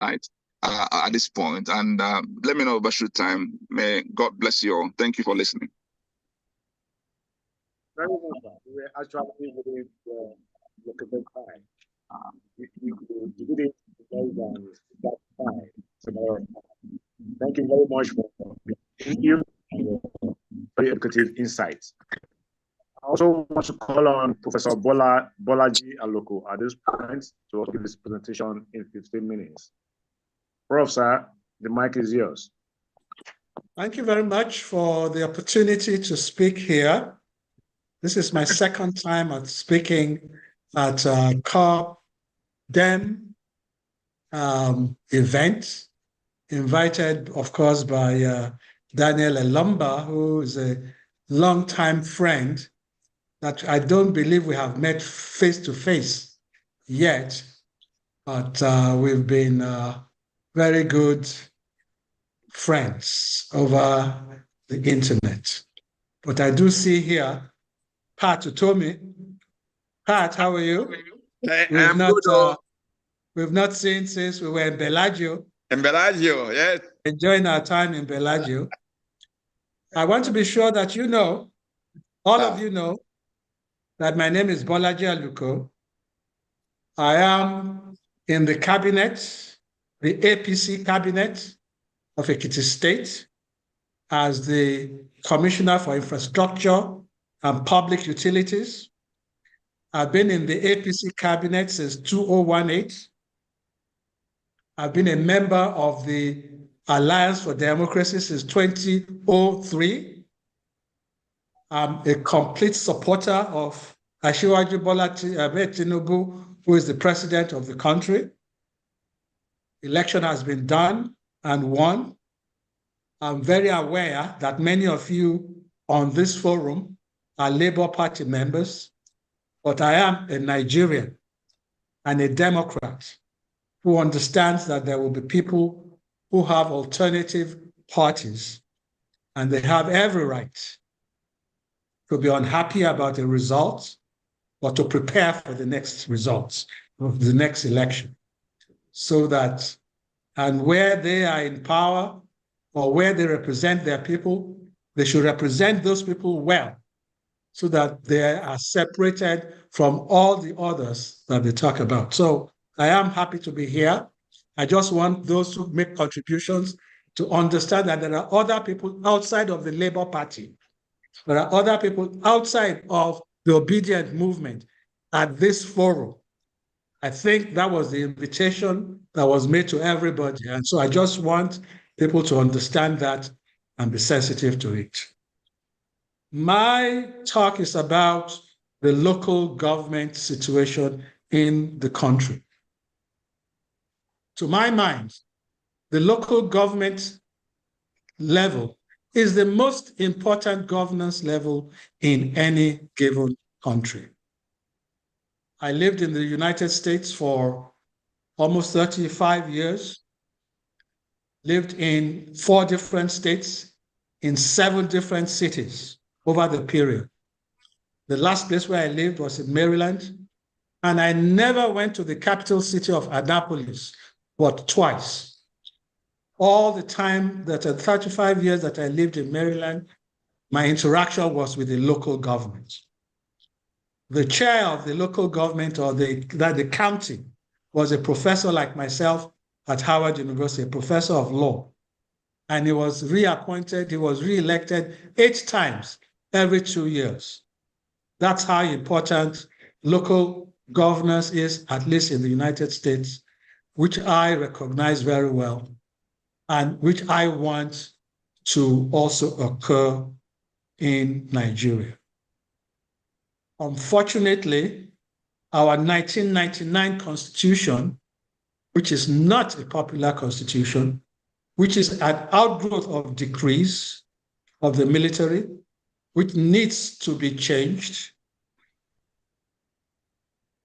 right, at this point. And let me know about your time. May God bless you all. Thank you for listening. Very well. We're actually within the local time. We did it that time. So, thank you very much for you very educative insights. I also want to call on Professor Bolaji Aluko at this point to give his presentation in 15 minutes. Prof, sir, the mic is yours. Thank you very much for the opportunity to speak here. This is my second time at speaking at COPDEM event, invited, of course, by Dele Farotimi, who is a longtime friend that I don't believe we have met face-to-face yet, but we've been very good friends over the internet. But I do see here Pat Utomi. Pat, how are you? We've not seen since we were in Bellagio. In Bellagio, yes. Enjoying our time in Bellagio. I want to be sure that you know, all of you know, that my name is Bolaji Aluko. I am in the cabinet, the APC cabinet of Ekiti State, as the Commissioner for Infrastructure and Public Utilities. I've been in the APC cabinet since 2018. I've been a member of the Alliance for Democracy since 2003. I'm a complete supporter of Asiwaju Bola Tinubu, who is the president of the country. Election has been done and won. I'm very aware that many of you on this forum are Labour Party members, but I am a Nigerian and a Democrat who understands that there will be people who have alternative parties, and they have every right to be unhappy about the results, but to prepare for the next results of the next election. So that, and where they are in power or where they represent their people, they should represent those people well, so that they are separated from all the others that they talk about. So I am happy to be here. I just want those who make contributions to understand that there are other people outside of the Labour Party. There are other people outside of the obedient movement at this forum. I think that was the invitation that was made to everybody. And so I just want people to understand that and be sensitive to it. My talk is about the local government situation in the country. To my mind, the local government level is the most important governance level in any given country. I lived in the United States for almost 35 years, lived in 4 different states, in 7 different cities over the period. The last place where I lived was in Maryland, and I never went to the capital city of Annapolis, but twice. All the time that 35 years that I lived in Maryland, my interaction was with the local government. The chair of the local government or the county was a professor like myself at Howard University, a professor of law. And he was reappointed, he was reelected 8 times every 2 years. That's how important local governance is, at least in the United States, which I recognize very well and which I want to also occur in Nigeria. Unfortunately, our 1999 constitution, which is not a popular constitution, which is an outgrowth of decrees of the military, which needs to be changed,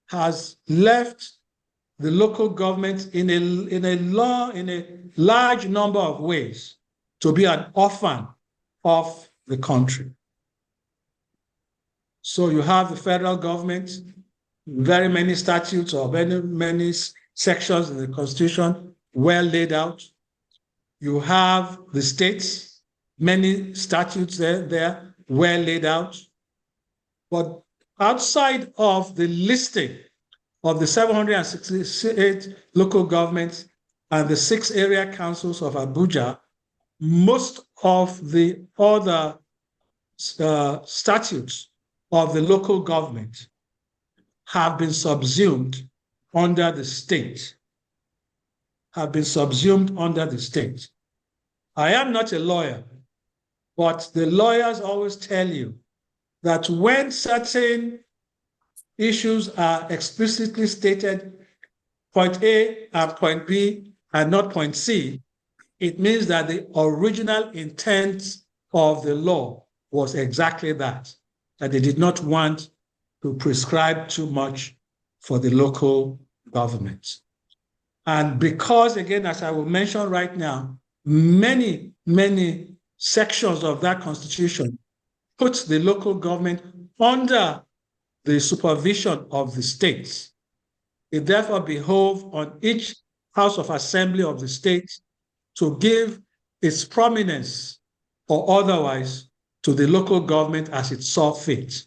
has left the local government in a large number of ways to be an orphan of the country. So you have the federal government, very many statutes or many sections in the Constitution well laid out. You have the states, many statutes there well laid out. But outside of the listing of the 768 local governments and the 6 area councils of Abuja, most of the other statutes of the local government have been subsumed under the state, I am not a lawyer, but the lawyers always tell you that when certain issues are explicitly stated, point A and point B and not point C, it means that the original intent of the law was exactly that they did not want to prescribe too much for the local government. And because, again, as I will mention right now, many sections of that constitution put the local government under the supervision of the states. It therefore behoves on each House of Assembly of the state to give its prominence or otherwise to the local government as it saw fit.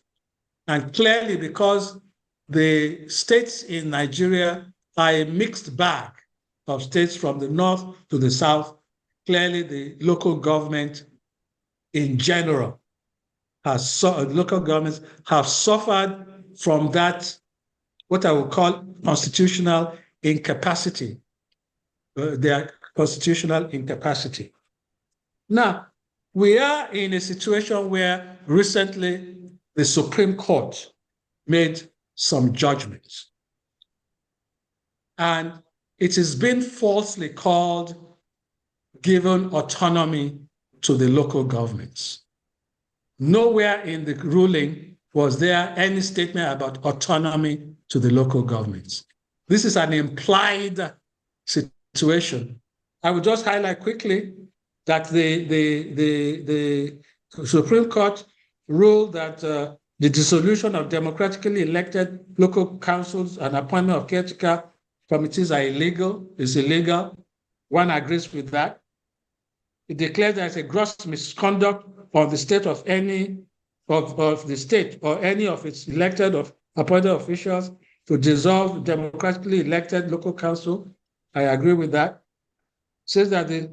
And clearly, because the states in Nigeria are a mixed bag of states from the north to the south, clearly the local government in general local governments have suffered from that, what I would call constitutional incapacity, their constitutional incapacity. Now, we are in a situation where recently the Supreme Court made some judgments. And it has been falsely called given autonomy to the local governments. Nowhere in the ruling was there any statement about autonomy to the local governments. This is an implied situation. I would just highlight quickly that the Supreme Court ruled that the dissolution of democratically elected local councils and appointment of caretaker committees are illegal, is illegal. One agrees with that. It declares there's a gross misconduct on the state of any of the state or any of its elected or appointed officials to dissolve democratically elected local council. I agree with that. It says that the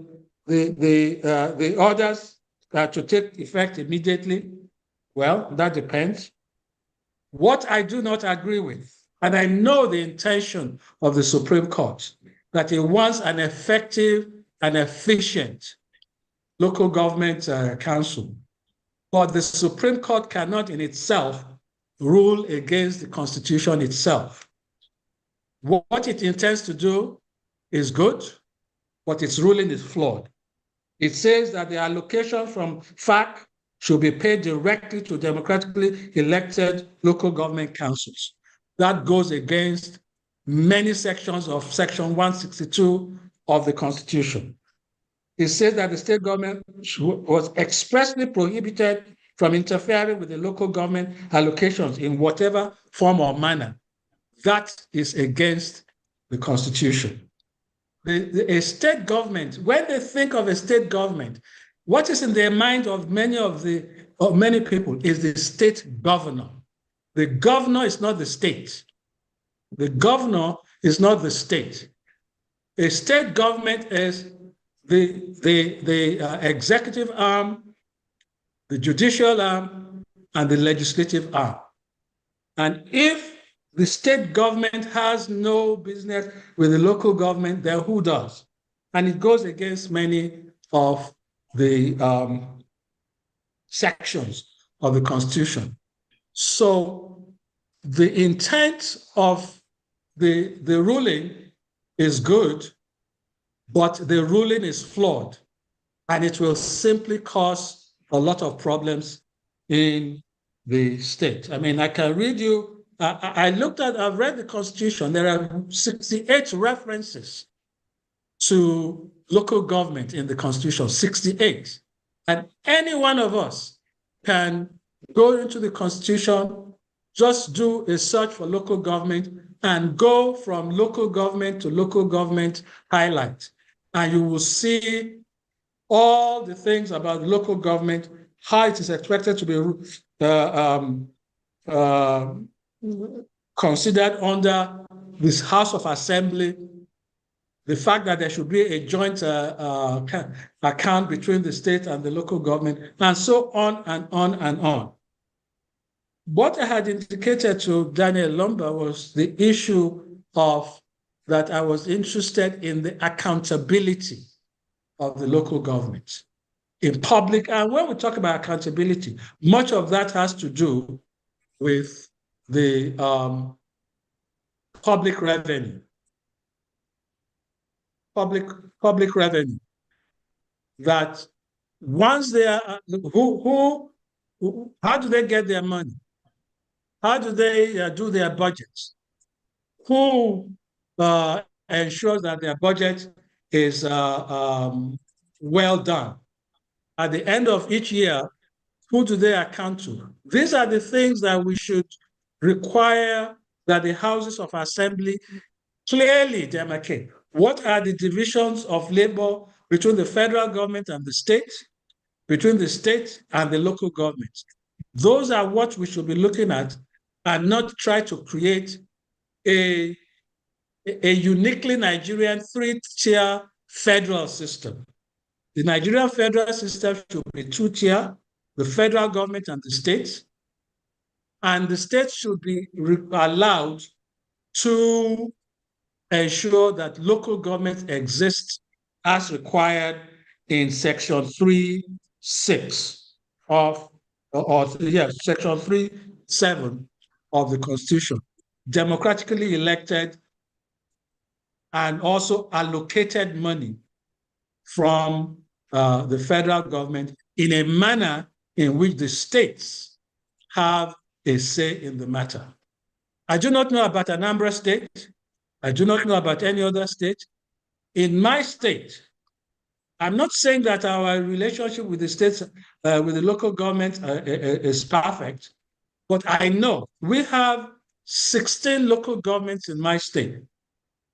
orders are to take effect immediately. Well, that depends. What I do not agree with, and I know the intention of the Supreme Court, that it wants an effective and efficient local government council. But the Supreme Court cannot in itself rule against the Constitution itself. What it intends to do is good, but its ruling is flawed. It says that the allocation from FAC should be paid directly to democratically elected local government councils. That goes against many sections of Section 162 of the Constitution. It says that the state government was expressly prohibited from interfering with the local government allocations in whatever form or manner. That is against the Constitution. A state government, when they think of a state government, what is in their mind of many people is the state governor. The governor is not the state. The governor is not the state. A state government is the executive arm, the judicial arm, and the legislative arm. And if the state government has no business with the local government, then who does? And it goes against many of the sections of the Constitution. So the intent of the ruling is good, but the ruling is flawed, and it will simply cause a lot of problems in the state. I mean, I can read you, I've read the Constitution. There are 68 references to local government in the Constitution, 68. And any one of us can go into the Constitution, just do a search for local government, and go from local government to local government highlight. And you will see all the things about local government, how it is expected to be considered under this House of Assembly, the fact that there should be a joint account between the state and the local government, and so on and on and on. What I had indicated to Daniel Lumba was the issue of that I was interested in the accountability of the local government in public. And when we talk about accountability, much of that has to do with the public revenue. Public revenue. That once they are, how do they get their money? How do they do their budgets? Who ensures that their budget is well done? At the end of each year, who do they account to? These are the things that we should require that the houses of assembly clearly demarcate. What are the divisions of labor between the federal government and the state, between the state and the local government? Those are what we should be looking at, and not try to create a uniquely Nigerian three-tier federal system. The Nigerian federal system should be two-tier, the federal government and the states, and the states should be allowed to ensure that local government exists as required in Section 3(6) of, Section 3(7) of the Constitution, democratically elected and also allocated money from the federal government in a manner in which the states have a say in the matter. I do not know about Anambra State. I do not know about any other state. In my state, I'm not saying that our relationship with the states, with the local government is perfect, but I know we have 16 local governments in my state.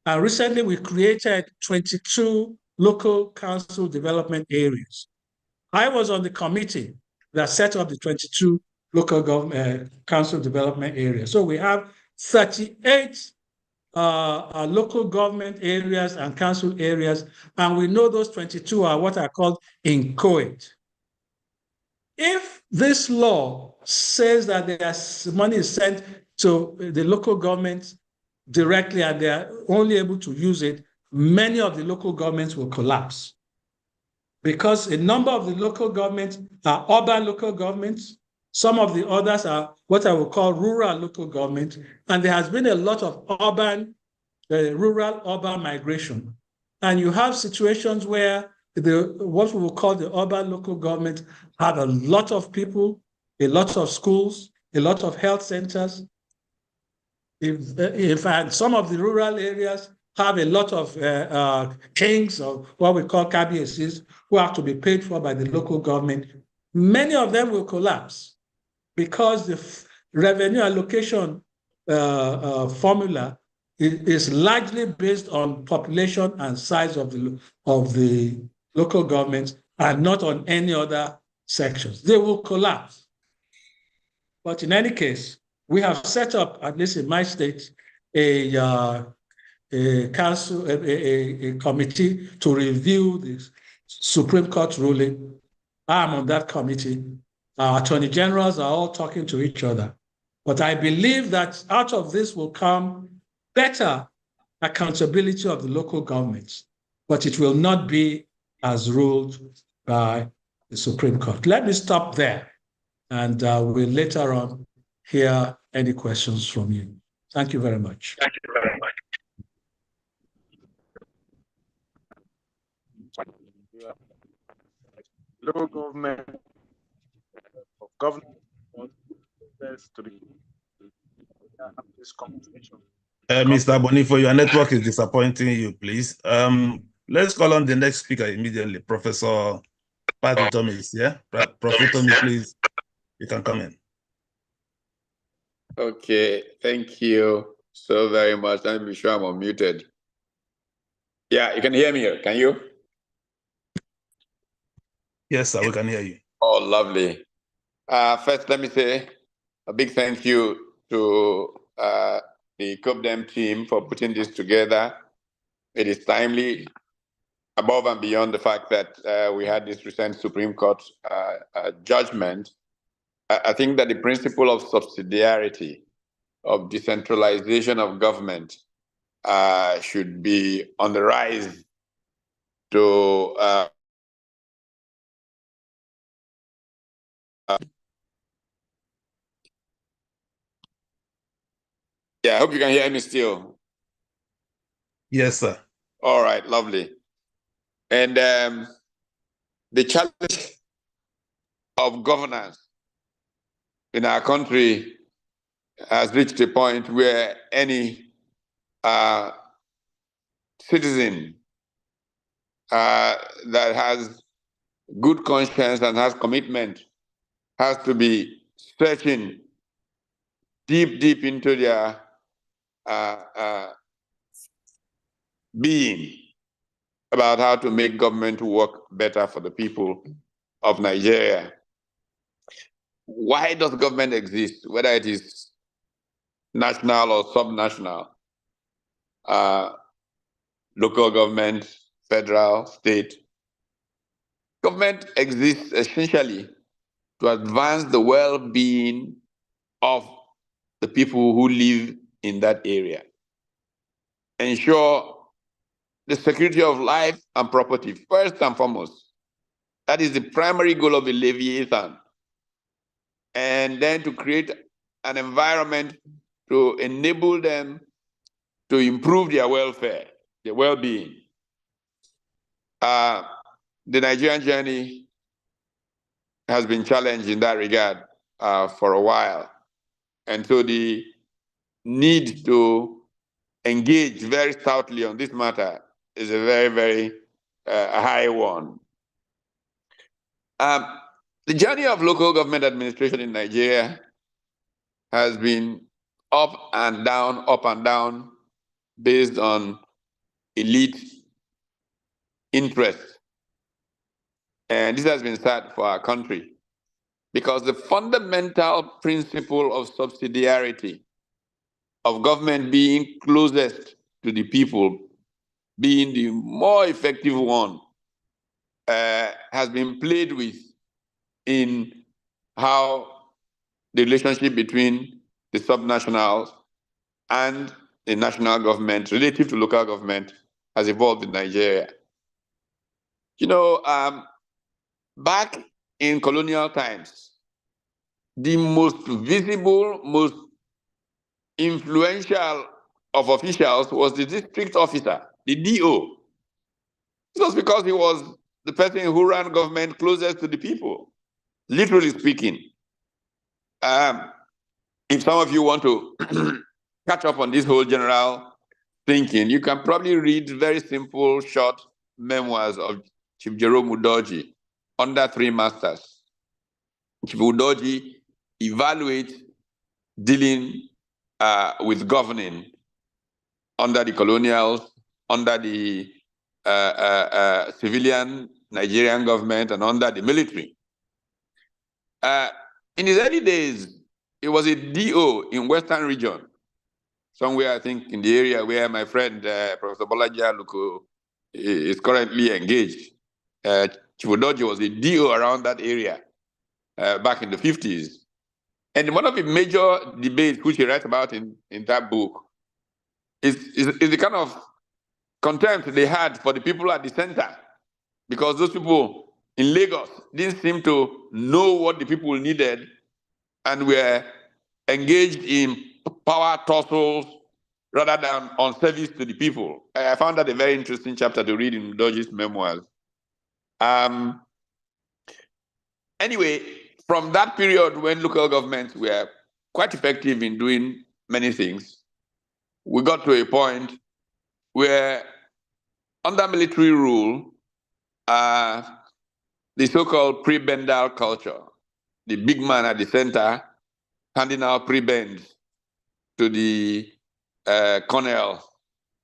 And recently we created 22 local council development areas. I was on the committee that set up the 22 local government council development areas. So we have 38 local government areas and council areas, and we know those 22 are what are called inchoate. If this law says that there's money is sent to the local government directly and they are only able to use it, many of the local governments will collapse. Because a number of the local governments are urban local governments. Some of the others are what I would call rural local government. And there has been a lot of rural-urban migration. And you have situations where what we will call the urban local government have a lot of people, a lot of schools, a lot of health centers. In fact, some of the rural areas have a lot of kings, or what we call KBSs, who have to be paid for by the local government. Many of them will collapse because the revenue allocation formula is largely based on population and size of the local governments and not on any other sections. They will collapse. But in any case, we have set up, at least in my state, a council, a committee to review the Supreme Court ruling. I'm on that committee. Our attorney generals are all talking to each other. But I believe that out of this will come better accountability of the local governments, but it will not be as ruled by the Supreme Court. Let me stop there, and we'll later on hear any questions from you. Thank you very much. Thank you very much. Local government of government to this conversation. Mr. Bonifo, your network is disappointing you, please. Let's call on the next speaker immediately. Professor Pat Utomi is here. Prof Utomi, please, you can come in. Okay, thank you so very much. Let me be sure I'm unmuted. Yeah, you can hear me, can you? Yes, sir, we can hear you. Oh, lovely. First, let me say a big thank you to the COPDEM team for putting this together. It is timely, above and beyond the fact that we had this recent Supreme Court judgment. I think that the principle of subsidiarity, of decentralization of government, should be on the rise to yeah, I hope you can hear me still. Yes, sir. All right, lovely. And the challenge of governance in our country has reached a point where any citizen that has good conscience and has commitment has to be searching deep into their being about how to make government work better for the people of Nigeria. Why does government exist, whether it is national or subnational, local government, federal, state? Government exists essentially to advance the well-being of the people who live in that area, ensure the security of life and property, first and foremost. That is the primary goal of the Leviathan. And then to create an environment to enable them to improve their welfare, their well-being. The Nigerian journey has been challenged in that regard for a while. And so the need to engage very stoutly on this matter is a very high one. The journey of local government administration in Nigeria has been up and down, based on elite interests. And this has been sad for our country because the fundamental principle of subsidiarity, of government being closest to the people, being the more effective one, has been played with in how the relationship between the subnationals and the national government relative to local government has evolved in Nigeria. You know, back in colonial times, the most visible, most influential of officials was the district officer, the DO. It was because he was the person who ran government closest to the people, literally speaking. If some of you want to catch up on this whole general thinking, you can probably read very simple, short memoirs of Chief Jerome Udoji, Under Three Masters. Chief Udoji evaluates dealing with governing under the colonials, under the civilian Nigerian government, and under the military. In his early days, he was a DO in Western region, somewhere I think in the area where my friend Professor Bolaji Aluko is currently engaged. Chief Udoji was a DO around that area back in the 50s. And one of the major debates which he writes about in that book is the kind of contempt they had for the people at the center, because those people in Lagos didn't seem to know what the people needed and were engaged in power tussles rather than on service to the people. I found that a very interesting chapter to read in Udoji's memoirs. Anyway, from that period when local governments were quite effective in doing many things, we got to a point where under military rule, the so-called prebendal culture, the big man at the center handing out prebends to the colonel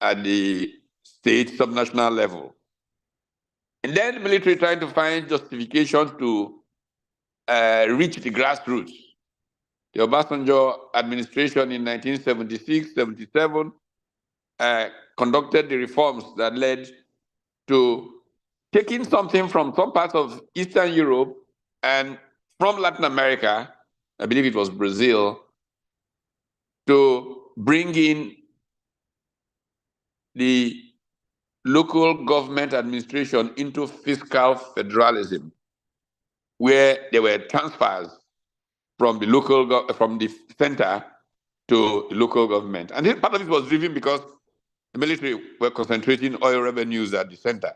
at the state subnational level. And then the military trying to find justifications to reach the grassroots. The Obasanjo administration in 1976-77 conducted the reforms that led to taking something from some parts of Eastern Europe and from Latin America, I believe it was Brazil, to bring in the local government administration into fiscal federalism, where there were transfers from the from the center to the local government. And this, part of it was driven because the military were concentrating oil revenues at the center.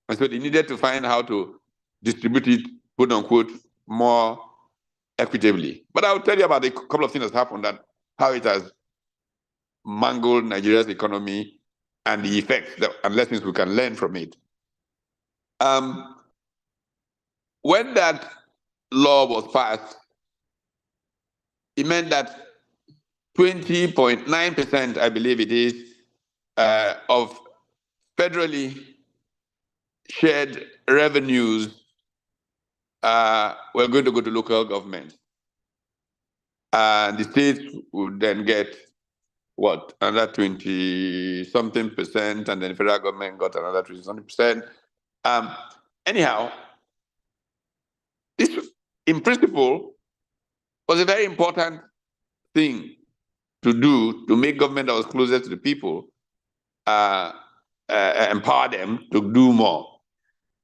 And so they needed to find how to distribute it, quote unquote, more equitably. But I'll tell you about a couple of things that happened and how it has mangled Nigeria's economy and the effects and lessons we can learn from it. When that law was passed, it meant that 20.9%, I believe it is, of federally shared revenues were going to go to local government. And the states would then get, what, another 20-something percent, and then the federal government got another 20-something percent. Anyhow, this, in principle, was a very important thing to do to make government that was closer to the people, empower them to do more.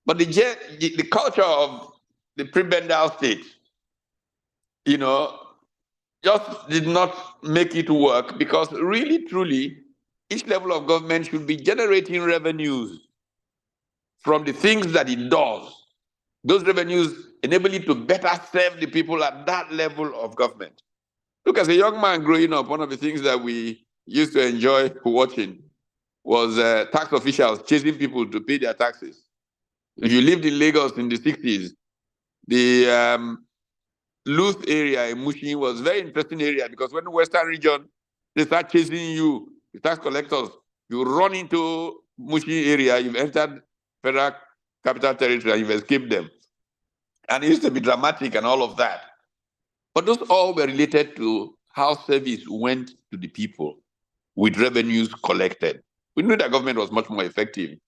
But the culture of the prebendal state, you know, just did not make it work, because really, truly, each level of government should be generating revenues from the things that it does. Those revenues enable it to better serve the people at that level of government. Look, as a young man growing up, one of the things that we used to enjoy watching was tax officials chasing people to pay their taxes. If you lived in Lagos in the 60s, the Luth area in Mushin was a very interesting area, because when the Western region, they start chasing you, the tax collectors, you run into Mushin area, you've entered Federal Capital Territory, and you've escaped them. And it used to be dramatic and all of that. But those all were related to how service went to the people with revenues collected. We knew that government was much more effective.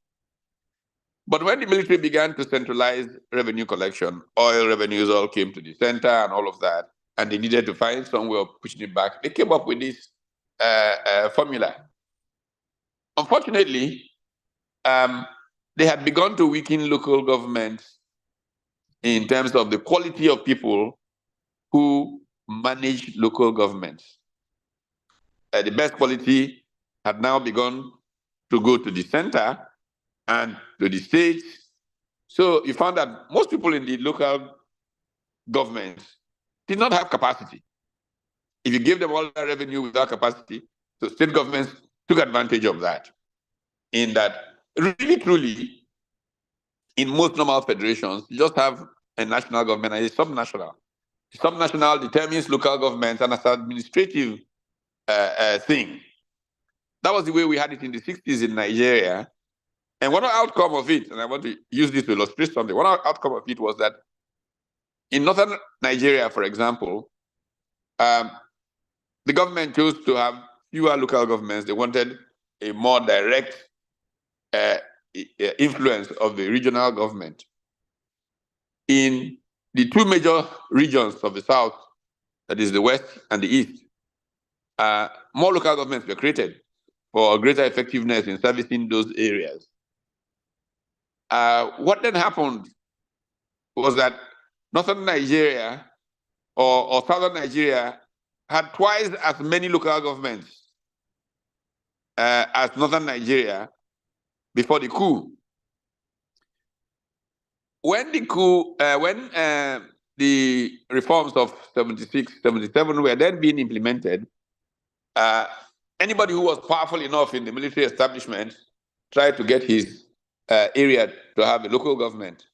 But when the military began to centralize revenue collection, oil revenues all came to the center and all of that, and they needed to find some way of pushing it back. They came up with this formula. Unfortunately, they had begun to weaken local governments in terms of the quality of people who manage local governments. The best quality had now begun to go to the center and to the states. So you found that most people in the local governments did not have capacity. If you gave them all that revenue without capacity, so state governments took advantage of that. In that, really, truly, in most normal federations, you just have a national government and a subnational. The subnational determines local governments and as an administrative thing. That was the way we had it in the 60s in Nigeria. And one outcome of it, and I want to use this to illustrate something, one outcome of it was that in northern Nigeria, for example, the government chose to have fewer local governments. They wanted a more direct influence of the regional government. In the two major regions of the South, that is the West and the East, more local governments were created for greater effectiveness in servicing those areas. What then happened was that northern Nigeria or southern Nigeria had twice as many local governments as northern Nigeria before the coup. When the coup, when the reforms of 76, 77 were then being implemented, anybody who was powerful enough in the military establishment tried to get his area to have a local government.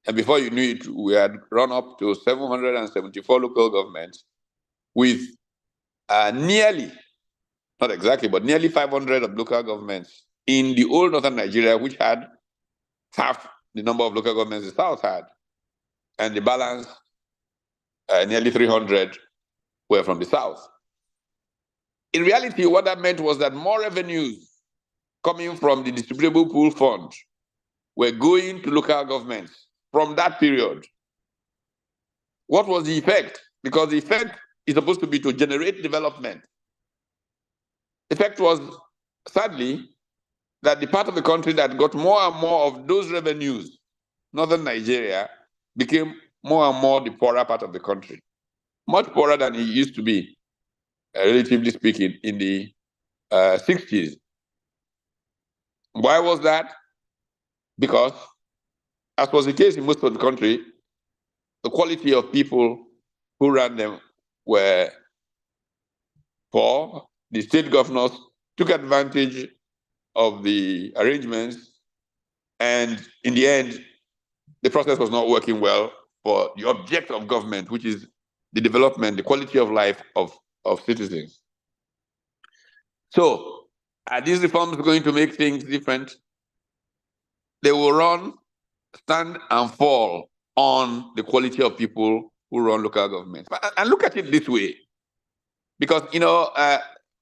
And before you knew it, we had run up to 774 local governments with nearly not exactly, but nearly 500 of local governments in the old northern Nigeria, which had half the number of local governments the South had. And the balance, nearly 300, were from the South. In reality, what that meant was that more revenues coming from the distributable pool fund were going to local governments from that period. What was the effect? Because the effect is supposed to be to generate development. The effect was, sadly, that the part of the country that got more and more of those revenues, northern Nigeria, became more and more the poorer part of the country. Much poorer than it used to be, relatively speaking, in the 60s. Why was that? Because, as was the case in most of the country, the quality of people who ran them were poor. The state governors took advantage of the arrangements, and in the end, the process was not working well for the object of government, which is the development, the quality of life of citizens. So, are these reforms going to make things different? They will stand and fall on the quality of people who run local governments. And look at it this way, because,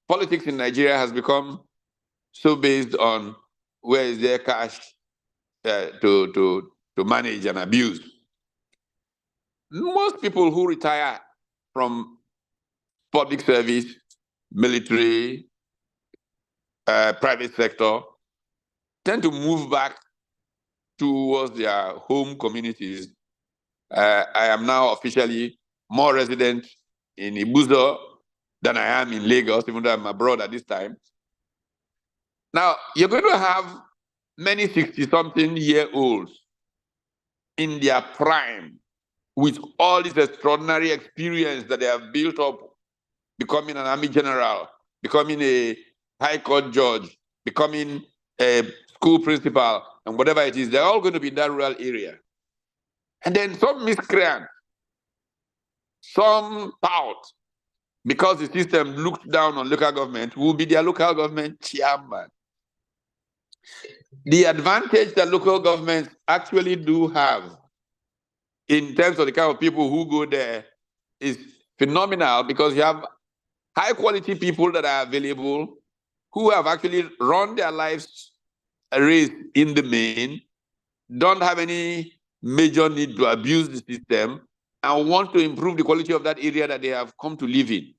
politics in Nigeria has become so based on where is there cash to manage and abuse. Most people who retire from public service, military, private sector, tend to move back towards their home communities. I am now officially more resident in Ibuzo than I am in Lagos, even though I'm abroad at this time. Now, you're going to have many 60-something-year-olds in their prime with all this extraordinary experience that they have built up, becoming an army general, becoming a high court judge, becoming a school principal, and whatever it is. They're all going to be in that rural area. And then some miscreant, some tout, because the system looked down on local government, will be their local government chairman. The advantage that local governments actually do have in terms of the kind of people who go there is phenomenal, because you have high quality people that are available who have actually run their lives a race in the main, don't have any major need to abuse the system, and want to improve the quality of that area that they have come to live in.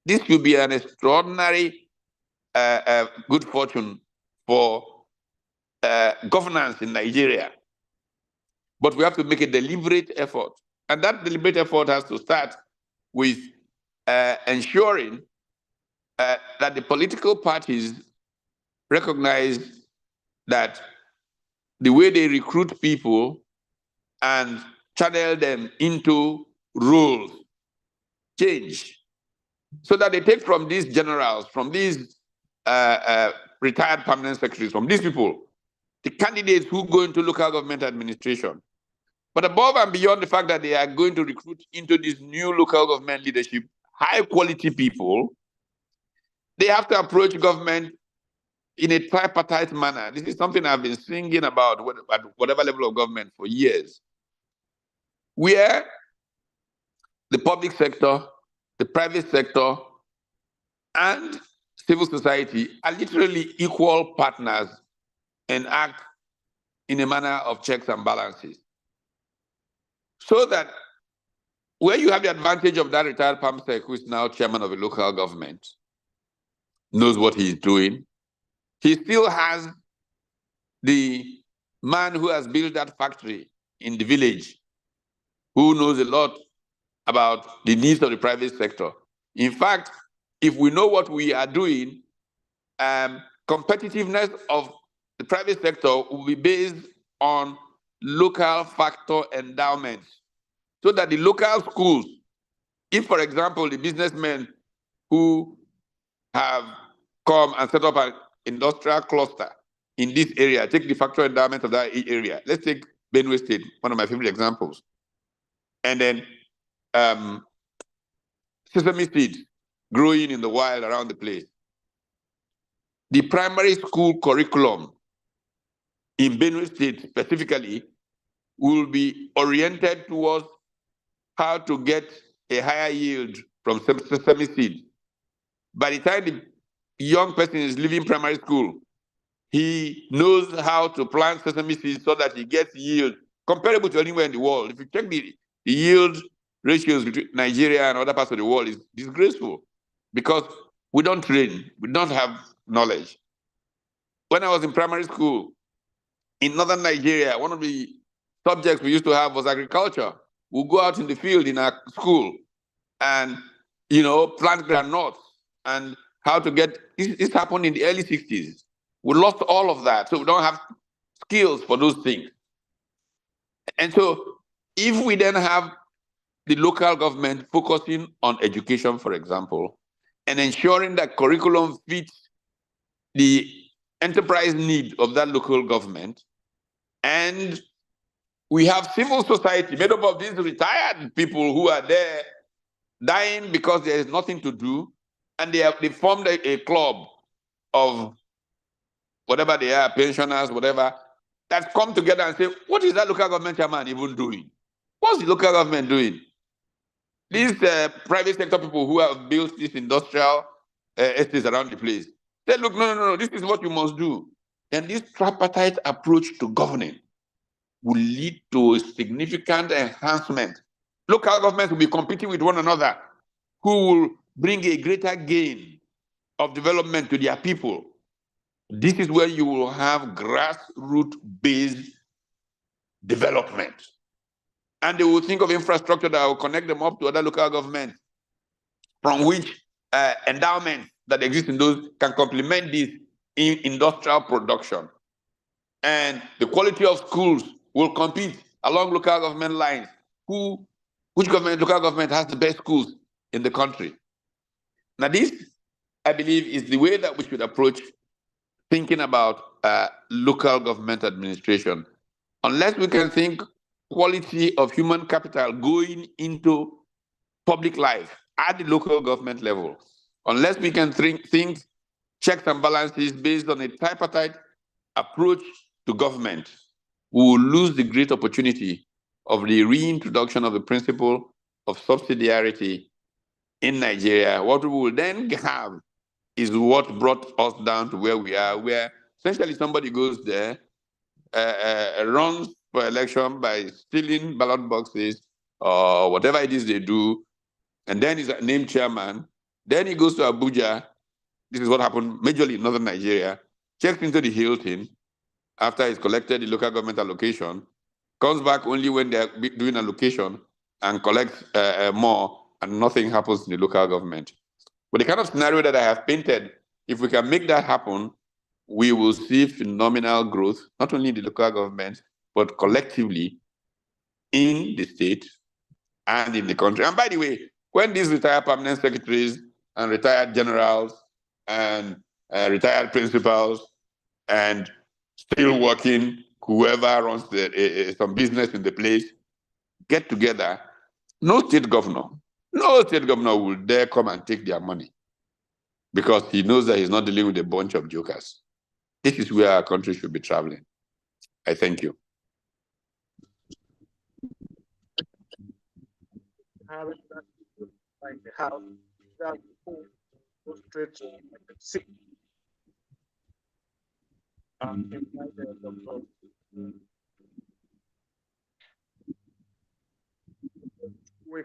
This will be an extraordinary good fortune for governance in Nigeria. But we have to make a deliberate effort. And that deliberate effort has to start with ensuring that the political parties recognize that the way they recruit people and channel them into roles change, so that they take from these generals, from these retired permanent secretaries, from these people, the candidates who go into local government administration. But above and beyond the fact that they are going to recruit into this new local government leadership high quality people, they have to approach government in a tripartite manner. This is something I've been singing about at whatever level of government for years, where the public sector, the private sector, and civil society are literally equal partners and act in a manner of checks and balances. So that where you have the advantage of that retired PAMSEC, who is now chairman of a local government, knows what he's doing, he still has the man who has built that factory in the village, who knows a lot about the needs of the private sector. In fact, if we know what we are doing, competitiveness of the private sector will be based on local factor endowments, so that the local schools, if, for example, the businessmen who have come and set up an industrial cluster in this area, take the factor endowment of that area. Let's take Benue State, one of my favorite examples. And then sesame seeds growing in the wild around the place. the primary school curriculum in Benue State specifically will be oriented towards how to get a higher yield from sesame seed. By the time the young person is leaving primary school, he knows how to plant sesame seeds so that he gets yield comparable to anywhere in the world. If you check the yield ratios between Nigeria and other parts of the world, is disgraceful because we don't train, we don't have knowledge. When I was in primary school in northern Nigeria, one of the subjects we used to have was agriculture. We'll go out in the field in our school and, plant groundnuts and how to get, this happened in the early 60s. We lost all of that, so we don't have skills for those things. And so if we then have the local government focusing on education, for example, and ensuring that curriculum fits the enterprise need of that local government, and we have civil society made up of these retired people who are there dying because there is nothing to do, and they formed a club of whatever they are, pensioners, whatever, that come together and say, what is that local government chairman even doing? What's the local government doing? These private sector people who have built these industrial estates around the place, they look, no, this is what you must do. And this tripartite approach to governing will lead to a significant enhancement. Local governments will be competing with one another, who will bring a greater gain of development to their people. This is where you will have grassroots-based development. And they will think of infrastructure that will connect them up to other local governments, from which endowments that exist in those can complement this in industrial production. And the quality of schools will compete along local government lines. Which local government has the best schools in the country? Now this, I believe, is the way that we should approach thinking about local government administration. Unless we can think quality of human capital going into public life at the local government level, unless we can think checks and balances based on a tripartite approach to government, we will lose the great opportunity of the reintroduction of the principle of subsidiarity in Nigeria. What we will then have is what brought us down to where we are, where essentially somebody goes there, runs for election by stealing ballot boxes or whatever it is they do, and then he's named chairman. Then he goes to Abuja. This is what happened majorly in northern Nigeria. Checks into the Hilton after he's collected the local government allocation, comes back only when they're doing allocation and collects more, and nothing happens in the local government. But the kind of scenario that I have painted, if we can make that happen, we will see phenomenal growth, not only in the local government, but collectively in the state and in the country. And by the way, when these retired permanent secretaries and retired generals and retired principals and still working, whoever runs some business in the place, get together, no state governor will dare come and take their money, because he knows that he's not dealing with a bunch of jokers. This is where our country should be traveling. I thank you.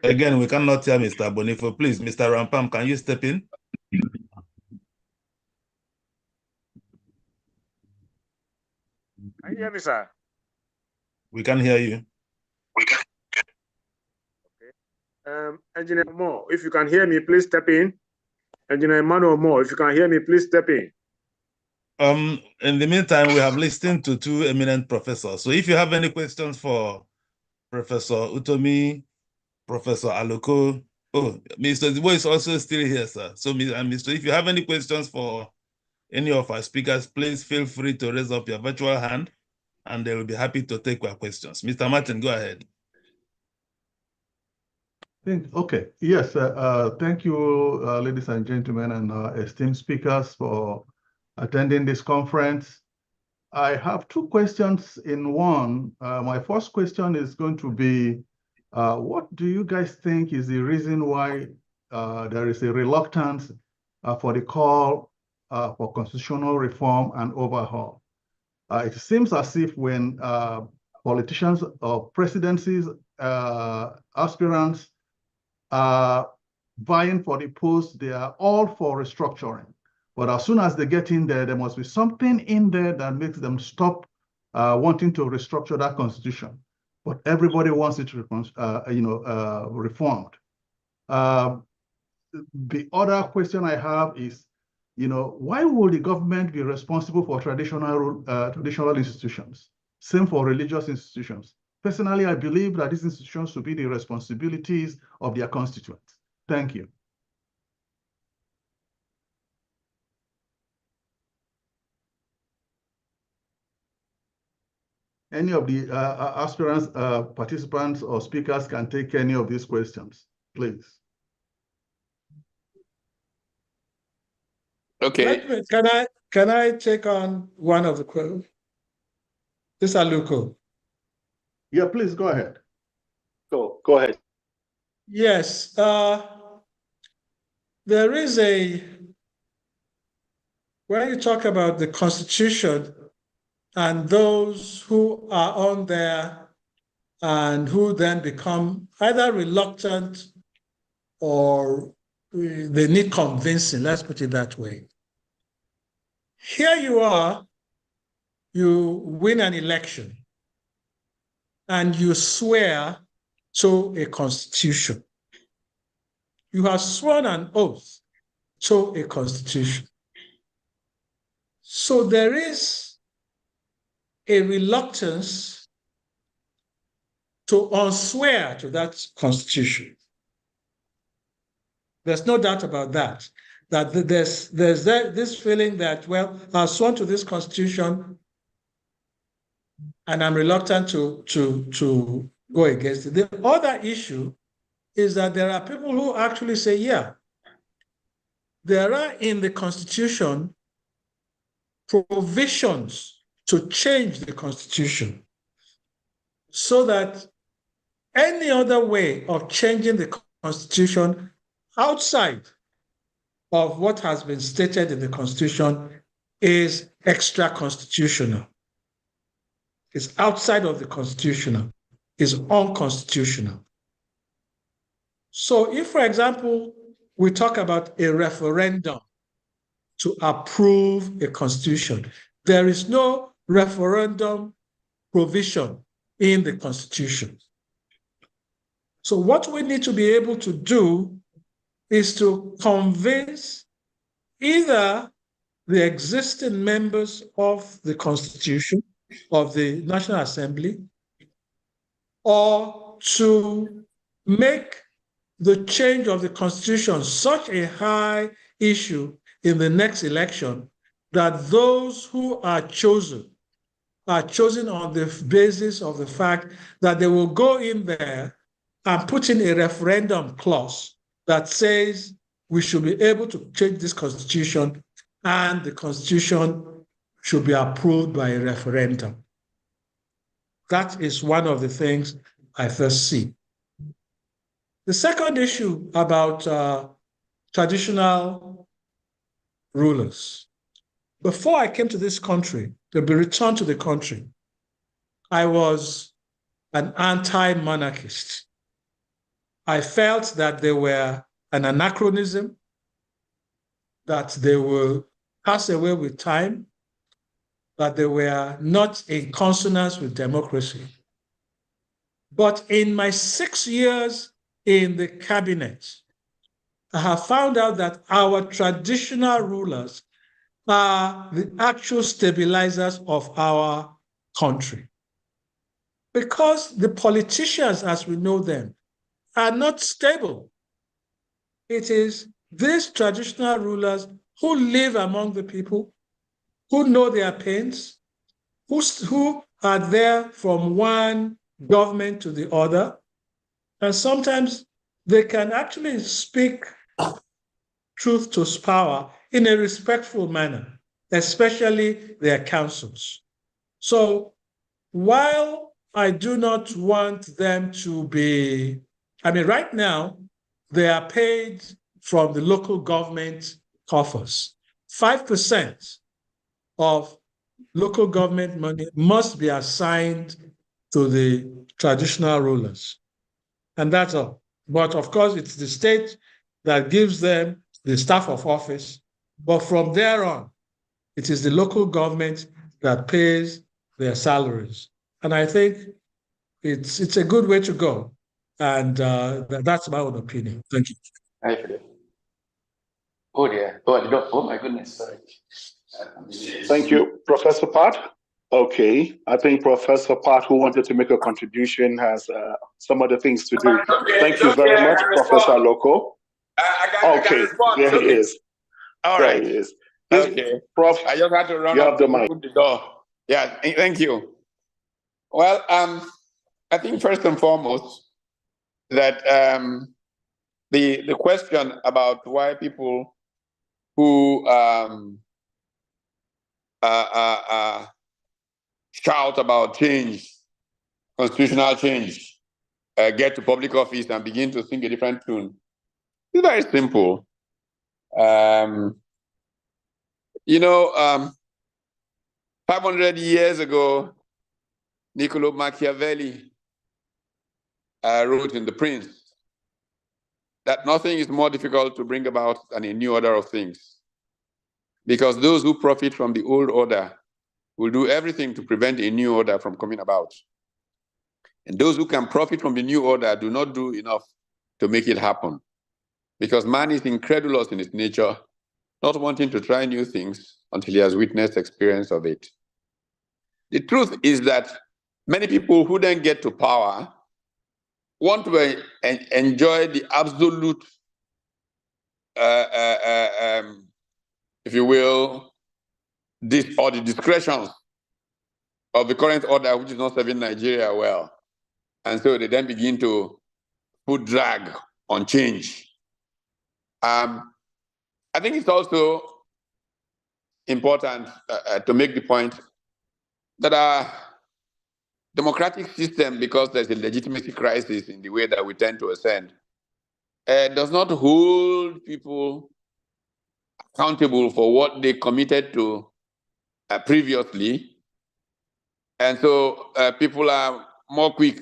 Again, we cannot hear Mr. Bonifo. Please, Mr. Rampam, can you step in? Can you hear me, sir? We can hear you. Okay. Engineer Moore, if you can hear me, please step in. Engineer Emmanuel Moore, if you can hear me, please step in. In the meantime, we have listened to two eminent professors. So if you have any questions for Professor Utomi, Professor Aluko, Mr. Ozigbo is also still here, sir. So, Mr. If you have any questions for any of our speakers, please feel free to raise up your virtual hand, and they will be happy to take your questions. Mr. Martin, go ahead. Okay. Yes. Thank you, ladies and gentlemen, and esteemed speakers, for attending this conference. I have two questions in one. My first question is going to be, what do you guys think is the reason why there is a reluctance for the call for constitutional reform and overhaul? It seems as if when politicians or presidencies aspirants are vying for the post, they are all for restructuring. But as soon as they get in there, there must be something in there that makes them stop wanting to restructure that constitution. But everybody wants it reformed. The other question I have is, why would the government be responsible for traditional institutions? Same for religious institutions. Personally, I believe that these institutions should be the responsibilities of their constituents. Thank you. Any of the aspirants, participants, or speakers can take any of these questions, please. Okay. Can I take on one of the questions? This Aluko. Yeah, please go ahead. Go ahead. Yes, there is when you talk about the Constitution and those who are on there and who then become either reluctant or they need convincing, let's put it that way. Here you are, you win an election and you swear to a constitution. You have sworn an oath to a constitution. So there is a reluctance to unswear to that constitution. There's no doubt about that. That there's this feeling that, well, I've sworn to this constitution and I'm reluctant to go against it. The other issue is that there are people who actually say, yeah, there are in the Constitution provisions to change the Constitution so that any other way of changing the Constitution outside of what has been stated in the Constitution is extra-constitutional. It's outside of the constitutional, is unconstitutional. So if, for example, we talk about a referendum to approve a constitution, there is no referendum provision in the Constitution. So what we need to be able to do is to convince either the existing members of the Constitution, of the National Assembly, or to make the change of the Constitution such a high issue in the next election that those who are chosen on the basis of the fact that they will go in there and put in a referendum clause that says we should be able to change this Constitution and the Constitution should be approved by a referendum. That is one of the things I first see. The second issue about traditional rulers. Before I came to this country, to be returned to the country, I was an anti-monarchist. I felt that they were an anachronism, that they will pass away with time, that they were not in consonance with democracy. But in my 6 years in the cabinet, I have found out that our traditional rulers are the actual stabilizers of our country. Because the politicians, as we know them, are not stable. It is these traditional rulers who live among the people, who know their pains, who are there from one government to the other, and sometimes they can actually speak truth to power in a respectful manner. especially their councils. So while I do not want them to be, I mean, right now, they are paid from the local government coffers. 5% of local government money must be assigned to the traditional rulers. And that's all. But of course, it's the state that gives them the staff of office. But from there on, it is the local government that pays their salaries. And I think it's a good way to go. And that's my own opinion. Thank you. Oh dear. Oh my goodness. Sorry. Thank you, Professor Pat. Okay, I think Professor Pat, who wanted to make a contribution, has some other things to do. Thank you very much, Professor Aluko. Okay, there he is. All right. There he is. Okay. Prof, I just had to run you up have the to mic. open the door. Yeah, thank you. Well, I think first and foremost that the question about why people who shout about change, constitutional change, get to public office and begin to sing a different tune. It's very simple. 500 years ago, Niccolo Machiavelli wrote in The Prince that nothing is more difficult to bring about than a new order of things. Because those who profit from the old order will do everything to prevent a new order from coming about. And those who can profit from the new order do not do enough to make it happen. Because man is incredulous in his nature, not wanting to try new things until he has witnessed experience of it. The truth is that many people who then get to power want to enjoy the absolute, if you will, or the discretions of the current order, which is not serving Nigeria well. And so they then begin to put drag on change. I think it's also important to make the point that our democratic system, because there's a legitimacy crisis in the way that we tend to ascend, does not hold people accountable for what they committed to previously. And so people are more quick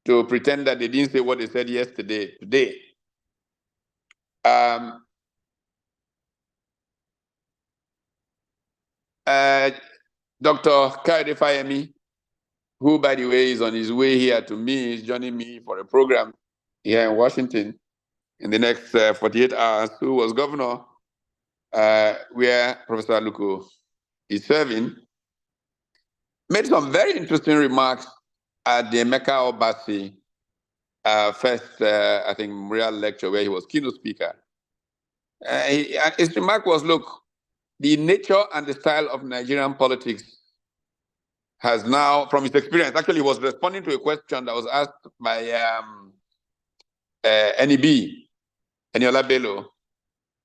to pretend that they didn't say what they said yesterday, today. Dr. Dele Farotimi, who, by the way, is on his way here to me, is joining me for a program here in Washington in the next 48 hours, who was governor where Professor Aluko is serving, made some very interesting remarks at the Emeka Obasi first, I think, memorial lecture where he was keynote speaker. His remark was, look, the nature and the style of Nigerian politics has now, from his experience, actually he was responding to a question that was asked by NEB, Eniola Bello,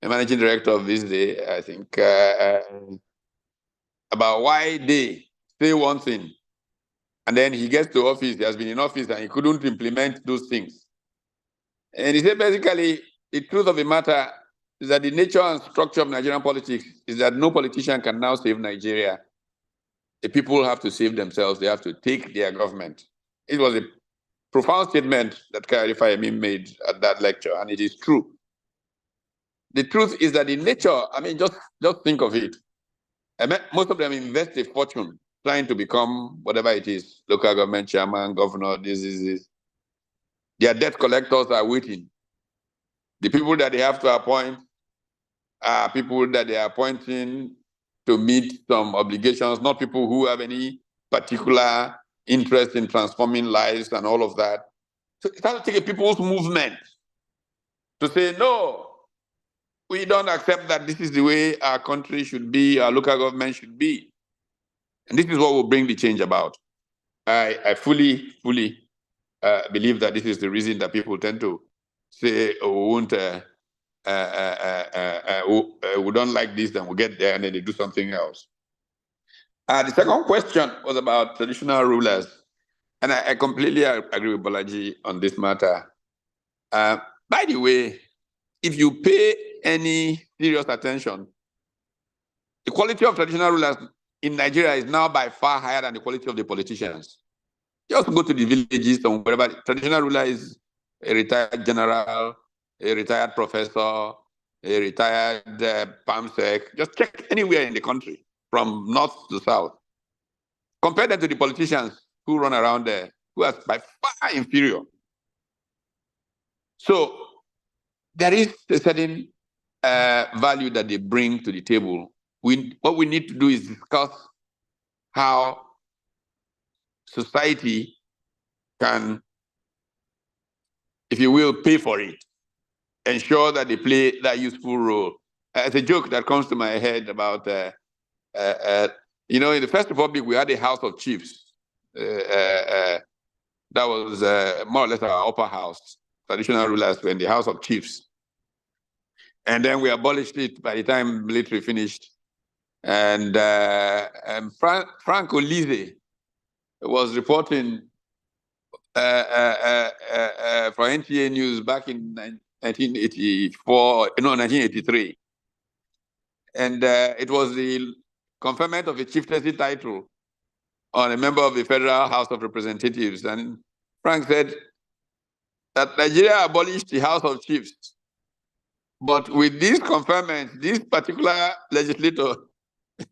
the managing director of this day, I think, about why they say one thing, and then he gets to office, he has been in office, and he couldn't implement those things. And he said, basically, the truth of the matter is that the nature and structure of Nigerian politics is that no politician can now save Nigeria. The people have to save themselves. They have to take their government. It was a profound statement that Dele Farotimi made at that lecture, and it is true. The truth is that in nature, I mean, just think of it. Most of them invest a fortune trying to become whatever it is, local government chairman, governor, this. Their debt collectors are waiting. The people that they have to appoint are people that they are appointing to meet some obligations, not people who have any particular interest in transforming lives and all of that. So it has to take a people's movement to say, no, we don't accept that this is the way our country should be, our local government should be. And this is what will bring the change about. I fully believe that this is the reason that people tend to say, oh, we won't we don't like this, then we get there and then they do something else. The second question was about traditional rulers. And I completely agree with Bolaji on this matter. By the way, if you pay any serious attention, the quality of traditional rulers in Nigeria is now by far higher than the quality of the politicians. Just go to the villages or wherever. Traditional ruler is a retired general, a retired professor, a retired PAMSEC. Just check anywhere in the country, from north to south. Compare that to the politicians who run around there, who are by far inferior. So there is a certain value that they bring to the table. What we need to do is discuss how society can, if you will, pay for it, ensure that they play that useful role. It's a joke that comes to my head about, you know, in the First Republic, we had a House of Chiefs. That was more or less our upper house. Traditional rulers were in the House of Chiefs. And then we abolished it by the time military finished. And Frank Olise was reporting for NTA News back in 1983. And it was the conferment of a chieftaincy title on a member of the Federal House of Representatives. And Frank said that Nigeria abolished the House of Chiefs. But with this conferment, this particular legislator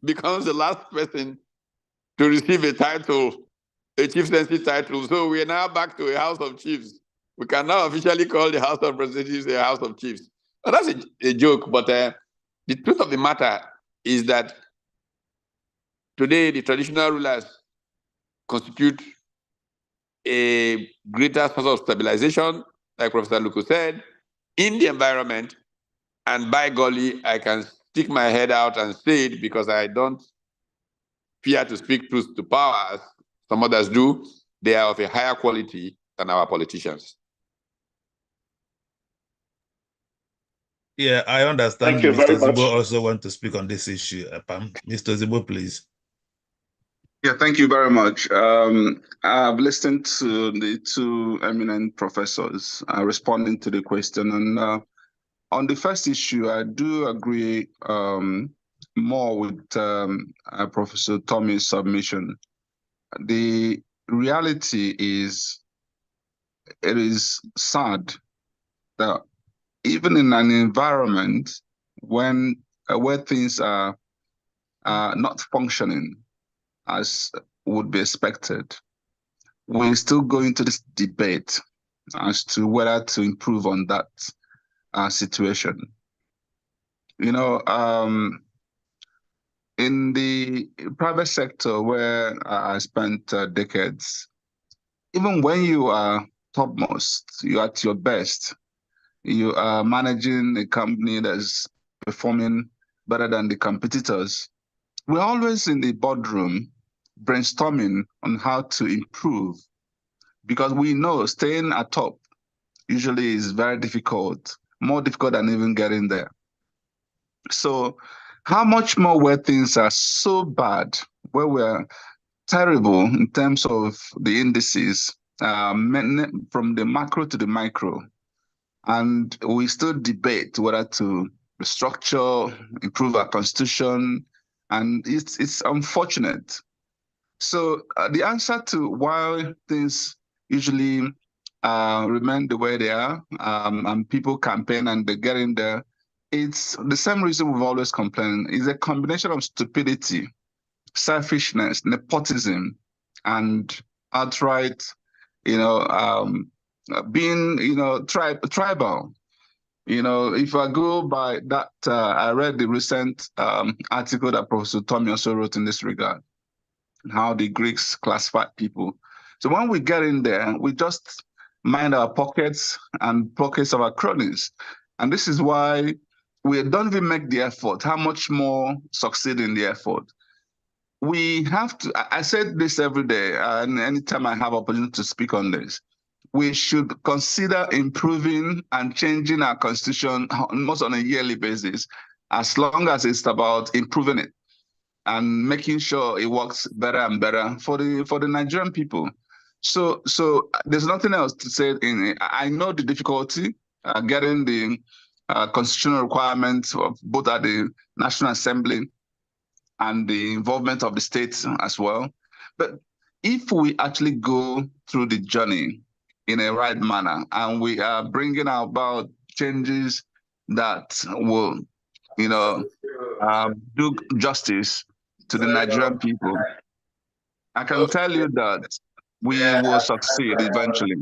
becomes the last person to receive a title, a chieftaincy title. So we are now back to a House of Chiefs. We can now officially call the House of Representatives a House of Chiefs. Well, that's a joke, but the truth of the matter is that today the traditional rulers constitute a greater source of stabilization, like Professor Aluko said, in the environment. And by golly, I can stick my head out and say it because I don't fear to speak truth to power, as some others do. They are of a higher quality than our politicians. Yeah, I understand. Thank you very Mr. Ozigbo much. also want to speak on this issue. Pam. Mr. Ozigbo, please. Yeah, thank you very much. I've listened to the two eminent professors responding to the question. And on the first issue, I do agree more with Professor Utomi's submission. The reality is, it is sad that even in an environment when where things are not functioning as would be expected, we still go into this debate as to whether to improve on that situation. You know, in the private sector where I spent decades, even when you are topmost, you're at your best, you are managing a company that's performing better than the competitors, we're always in the boardroom brainstorming on how to improve, because we know staying at top usually is very difficult, more difficult than even getting there. So how much more where things are so bad, where we're terrible in terms of the indices, from the macro to the micro, and we still debate whether to restructure, improve our constitution, and it's unfortunate. So the answer to why things usually remain the way they are, and people campaign and they get in there, it's the same reason we've always complained. It's a combination of stupidity, selfishness, nepotism, and outright, being, tribal. If I go by that, I read the recent article that Professor Utomi also wrote in this regard, how the Greeks classified people. So when we get in there, we just mind our pockets and pockets of our cronies. And this is why we don't even make the effort. How much more succeed in the effort? We have to, I said this every day, and anytime I have opportunity to speak on this, we should consider improving and changing our constitution almost on a yearly basis, as long as it's about improving it and making sure it works better and better for the Nigerian people. So there's nothing else to say. I know the difficulty getting the constitutional requirements of both at the National Assembly and the involvement of the states as well. But if we actually go through the journey in a right manner and we are bringing about changes that will, do justice to the Nigerian people, I can tell you that we will succeed eventually.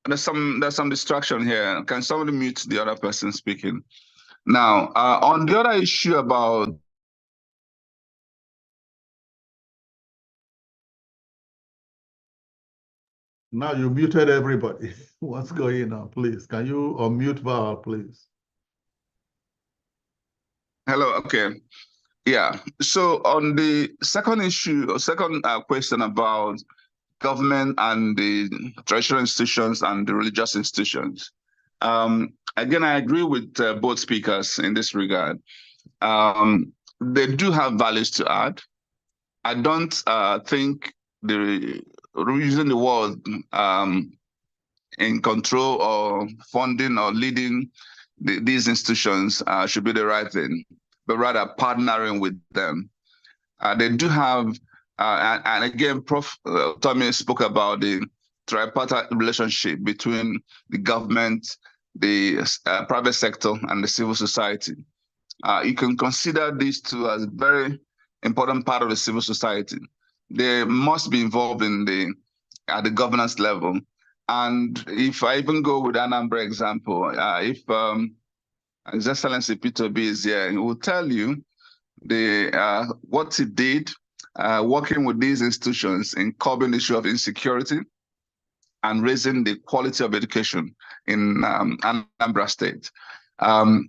There's some distraction here. Can somebody mute the other person speaking? Now, on the other issue about Now you muted everybody. What's going on, please? Can you unmute Val, please? Hello, okay. Yeah, so on the second issue, or second question about government and the traditional institutions and the religious institutions. Again, I agree with both speakers in this regard. They do have values to add. I don't think using the word in control or funding or leading these institutions should be the right thing, but rather partnering with them. They do have, and again, Prof Utomi spoke about the tripartite relationship between the government, the private sector, and the civil society. You can consider these two as a very important part of the civil society. They must be involved at the governance level. And if I even go with Anambra example, if His Excellency Peter B is here, he will tell you what he did working with these institutions in curbing the issue of insecurity and raising the quality of education in Anambra State.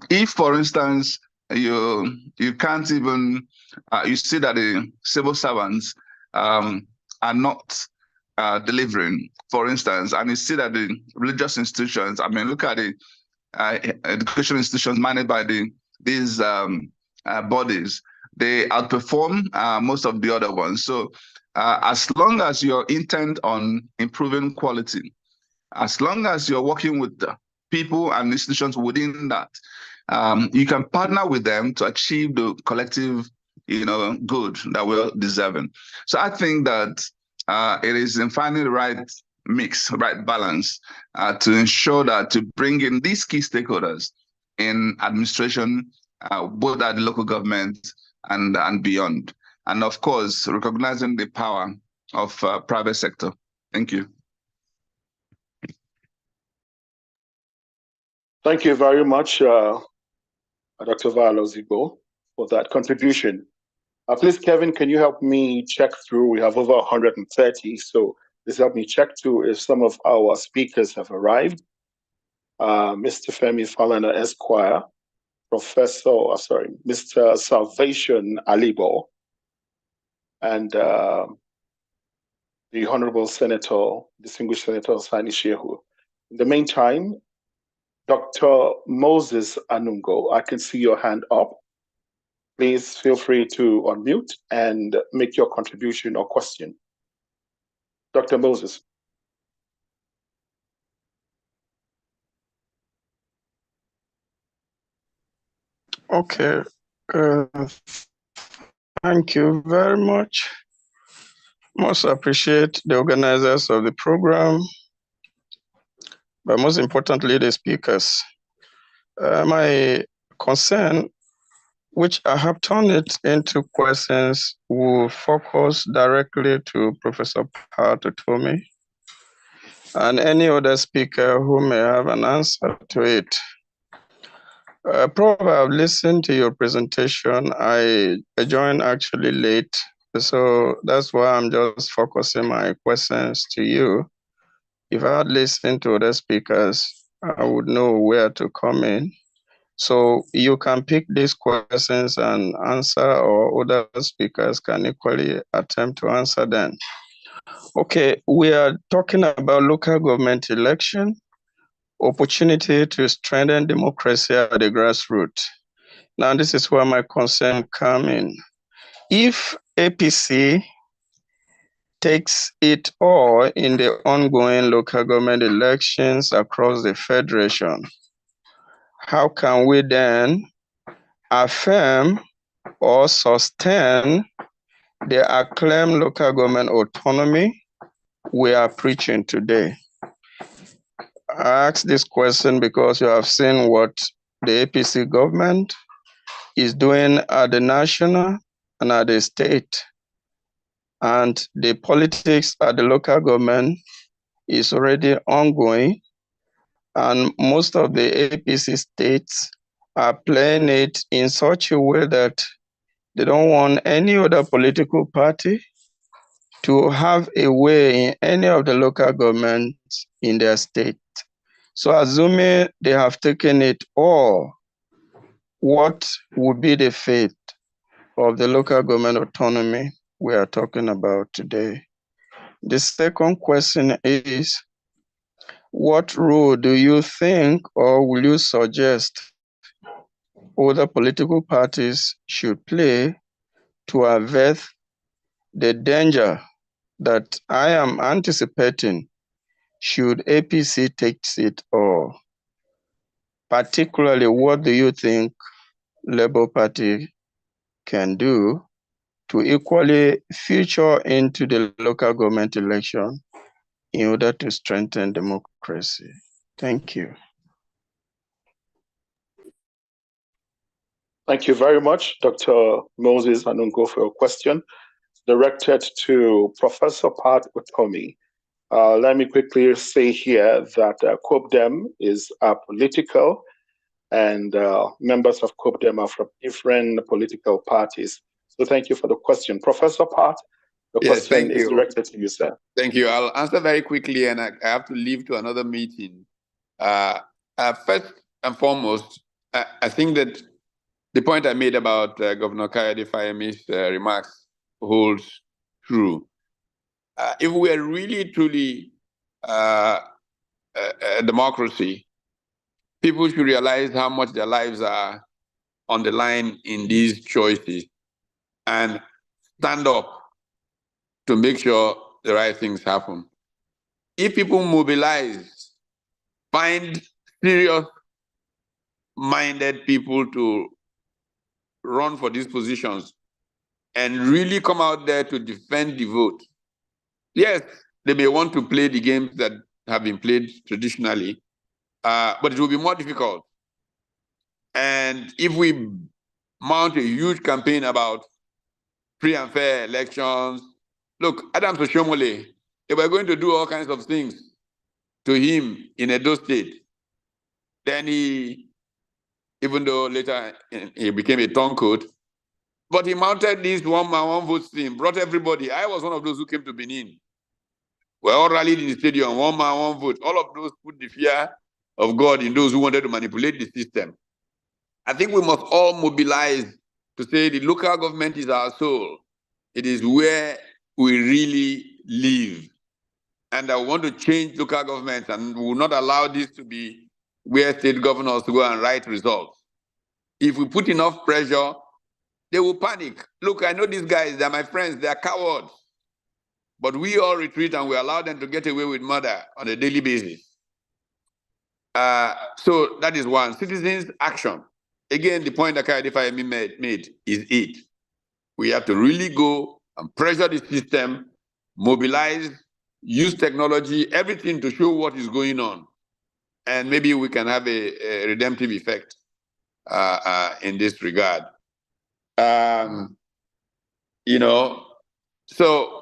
If, for instance, you can't even, you see that the civil servants are not delivering, for instance, and you see that the religious institutions, look at the education institutions managed by these bodies, they outperform most of the other ones. So as long as you're intent on improving quality, as long as you're working with the people and institutions within that, you can partner with them to achieve the collective, good that we're deserving. So I think that it is in finding the right mix, right balance to ensure that to bring in these key stakeholders in administration, both at the local government and beyond. And of course, recognizing the power of private sector. Thank you. Thank you very much, Dr. Valentine Ozigbo, for that contribution. Please, Kevin, can you help me check through? We have over 130, so please help me check through if some of our speakers have arrived. Mr. Femi Falana Esquire, Mr. Salvation Alibor, and the Honorable Senator, distinguished Senator Sani Shehu. In the meantime, Dr. Moses Anungo, I can see your hand up. Please feel free to unmute and make your contribution or question. Dr. Moses. Okay. Thank you very much. Most appreciate the organizers of the program, but most importantly, the speakers. My concern, which I have turned it into questions, will focus directly to Professor Pat Utomi and any other speaker who may have an answer to it. Prof, I've listened to your presentation. I joined actually late, so that's why I'm just focusing my questions to you. If I had listened to other speakers, I would know where to come in. So you can pick these questions and answer, or other speakers can equally attempt to answer them. Okay, we are talking about local government election, opportunity to strengthen democracy at the grassroots. Now, this is where my concern comes in. If APC takes it all in the ongoing local government elections across the federation, how can we then affirm or sustain the acclaimed local government autonomy we are preaching today? I ask this question because you have seen what the APC government is doing at the national and at the state. And the politics at the local government is already ongoing. And most of the APC states are playing it in such a way that they don't want any other political party to have a way in any of the local governments in their state. So assuming they have taken it all, what would be the fate of the local government autonomy we are talking about today? The second question is, what role do you think or will you suggest other political parties should play to avert the danger that I am anticipating should APC take it all? Particularly, what do you think Labour Party can do to equally feature into the local government election in order to strengthen democracy? Thank you. Thank you very much, Dr. Moses Anungo, for your question. Directed to Professor Pat Utomi. Let me quickly say here that COPDEM is political, and members of COPDEM are from different political parties. So thank you for the question. Professor Pat, the question is directed to you, sir. Thank you. I'll answer very quickly, and I have to leave to another meeting. First and foremost, I think that the point I made about Governor Kayode Fayemi's remarks holds true. If we are really truly a democracy, people should realize how much their lives are on the line in these choices and stand up to make sure the right things happen. If people mobilize, find serious-minded people to run for these positions and really come out there to defend the vote. Yes, they may want to play the games that have been played traditionally, but it will be more difficult. And if we mount a huge campaign about free and fair elections, look, Adams Oshomole, they were going to do all kinds of things to him in Edo State. Then he, even though later he became a turncoat, but he mounted this one-man, one-vote thing, brought everybody. I was one of those who came to Benin. We all rallied in the stadium, one man, one vote. All of those put the fear of God in those who wanted to manipulate the system. I think we must all mobilize to say the local government is our soul. It is where we really live. And I want to change local government, and we will not allow this to be where state governors go and write results. If we put enough pressure, they will panic. Look, I know these guys, they're my friends, they're cowards. But we all retreat and we allow them to get away with murder on a daily basis. So that is one. Citizens' action. Again, the point that Kayode Fayemi made is it. We have to really go and pressure the system, mobilize, use technology, everything to show what is going on. And maybe we can have a redemptive effect in this regard. So,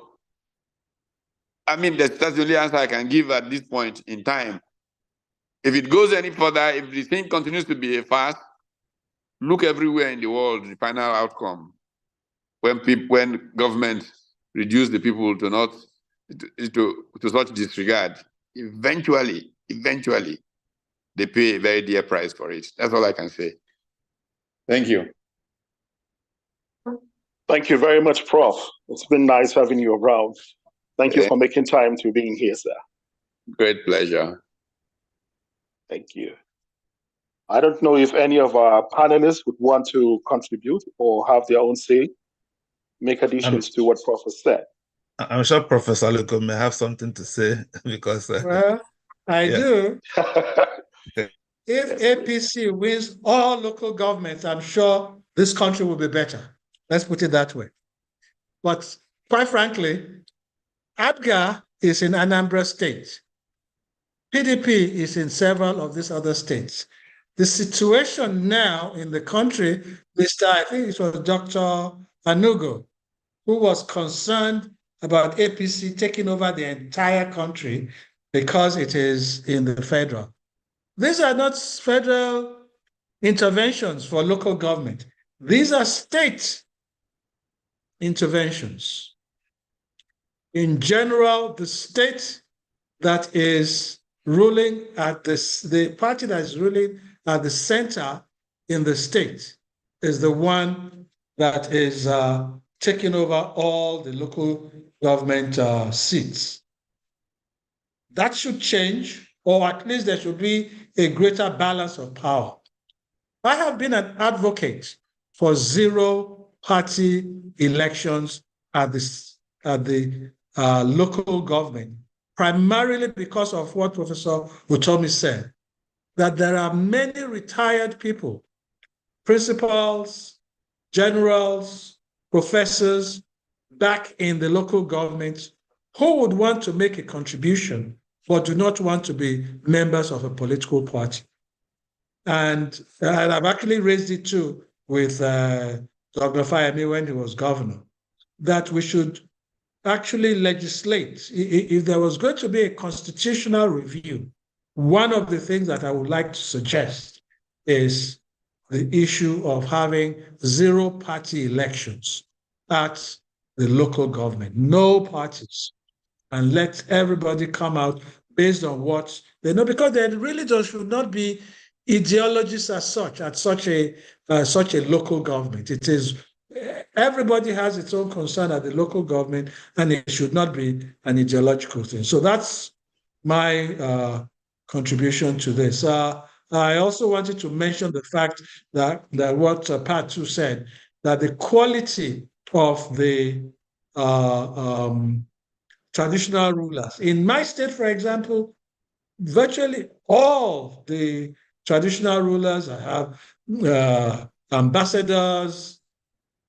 I mean, that's the only answer I can give at this point in time. If it goes any further, if the thing continues to be a farce, look everywhere in the world, the final outcome. When government reduce the people to such disregard, eventually, they pay a very dear price for it. That's all I can say. Thank you. Thank you very much, Prof. It's been nice having you around. Thank you for making time to being here, sir. Great pleasure. Thank you. I don't know if any of our panelists would want to contribute or have their own say, make additions to what Prof said. I'm sure Professor Aluko may have something to say because... well, I do. If APC wins all local governments, I'm sure this country will be better. Let's put it that way. But quite frankly, APGA is in Anambra State. PDP is in several of these other states. The situation now in the country, I think it was Dr. Anugo, who was concerned about APC taking over the entire country because it is in the federal. These are not federal interventions for local government. These are state interventions. In general, the state that is ruling at the party that is ruling at the center in the state is the one that is taking over all the local government seats. That should change, or at least there should be a greater balance of power. I have been an advocate for zero-party elections at the local government, primarily because of what Professor Utomi said, that there are many retired people, principals, generals, professors back in the local government who would want to make a contribution but do not want to be members of a political party. And I've actually raised it too with Dr. Fayemi when he was governor, that we should actually legislate. If there was going to be a constitutional review, one of the things that I would like to suggest is the issue of having zero-party elections at the local government, no parties, and let everybody come out based on what they know, because there really should not be ideologies as such at such a local government. It is, everybody has its own concern at the local government, and it should not be an ideological thing. So that's my contribution to this. I also wanted to mention the fact that what Pat too said, that the quality of the traditional rulers. In my state, for example, virtually all the traditional rulers, I have ambassadors,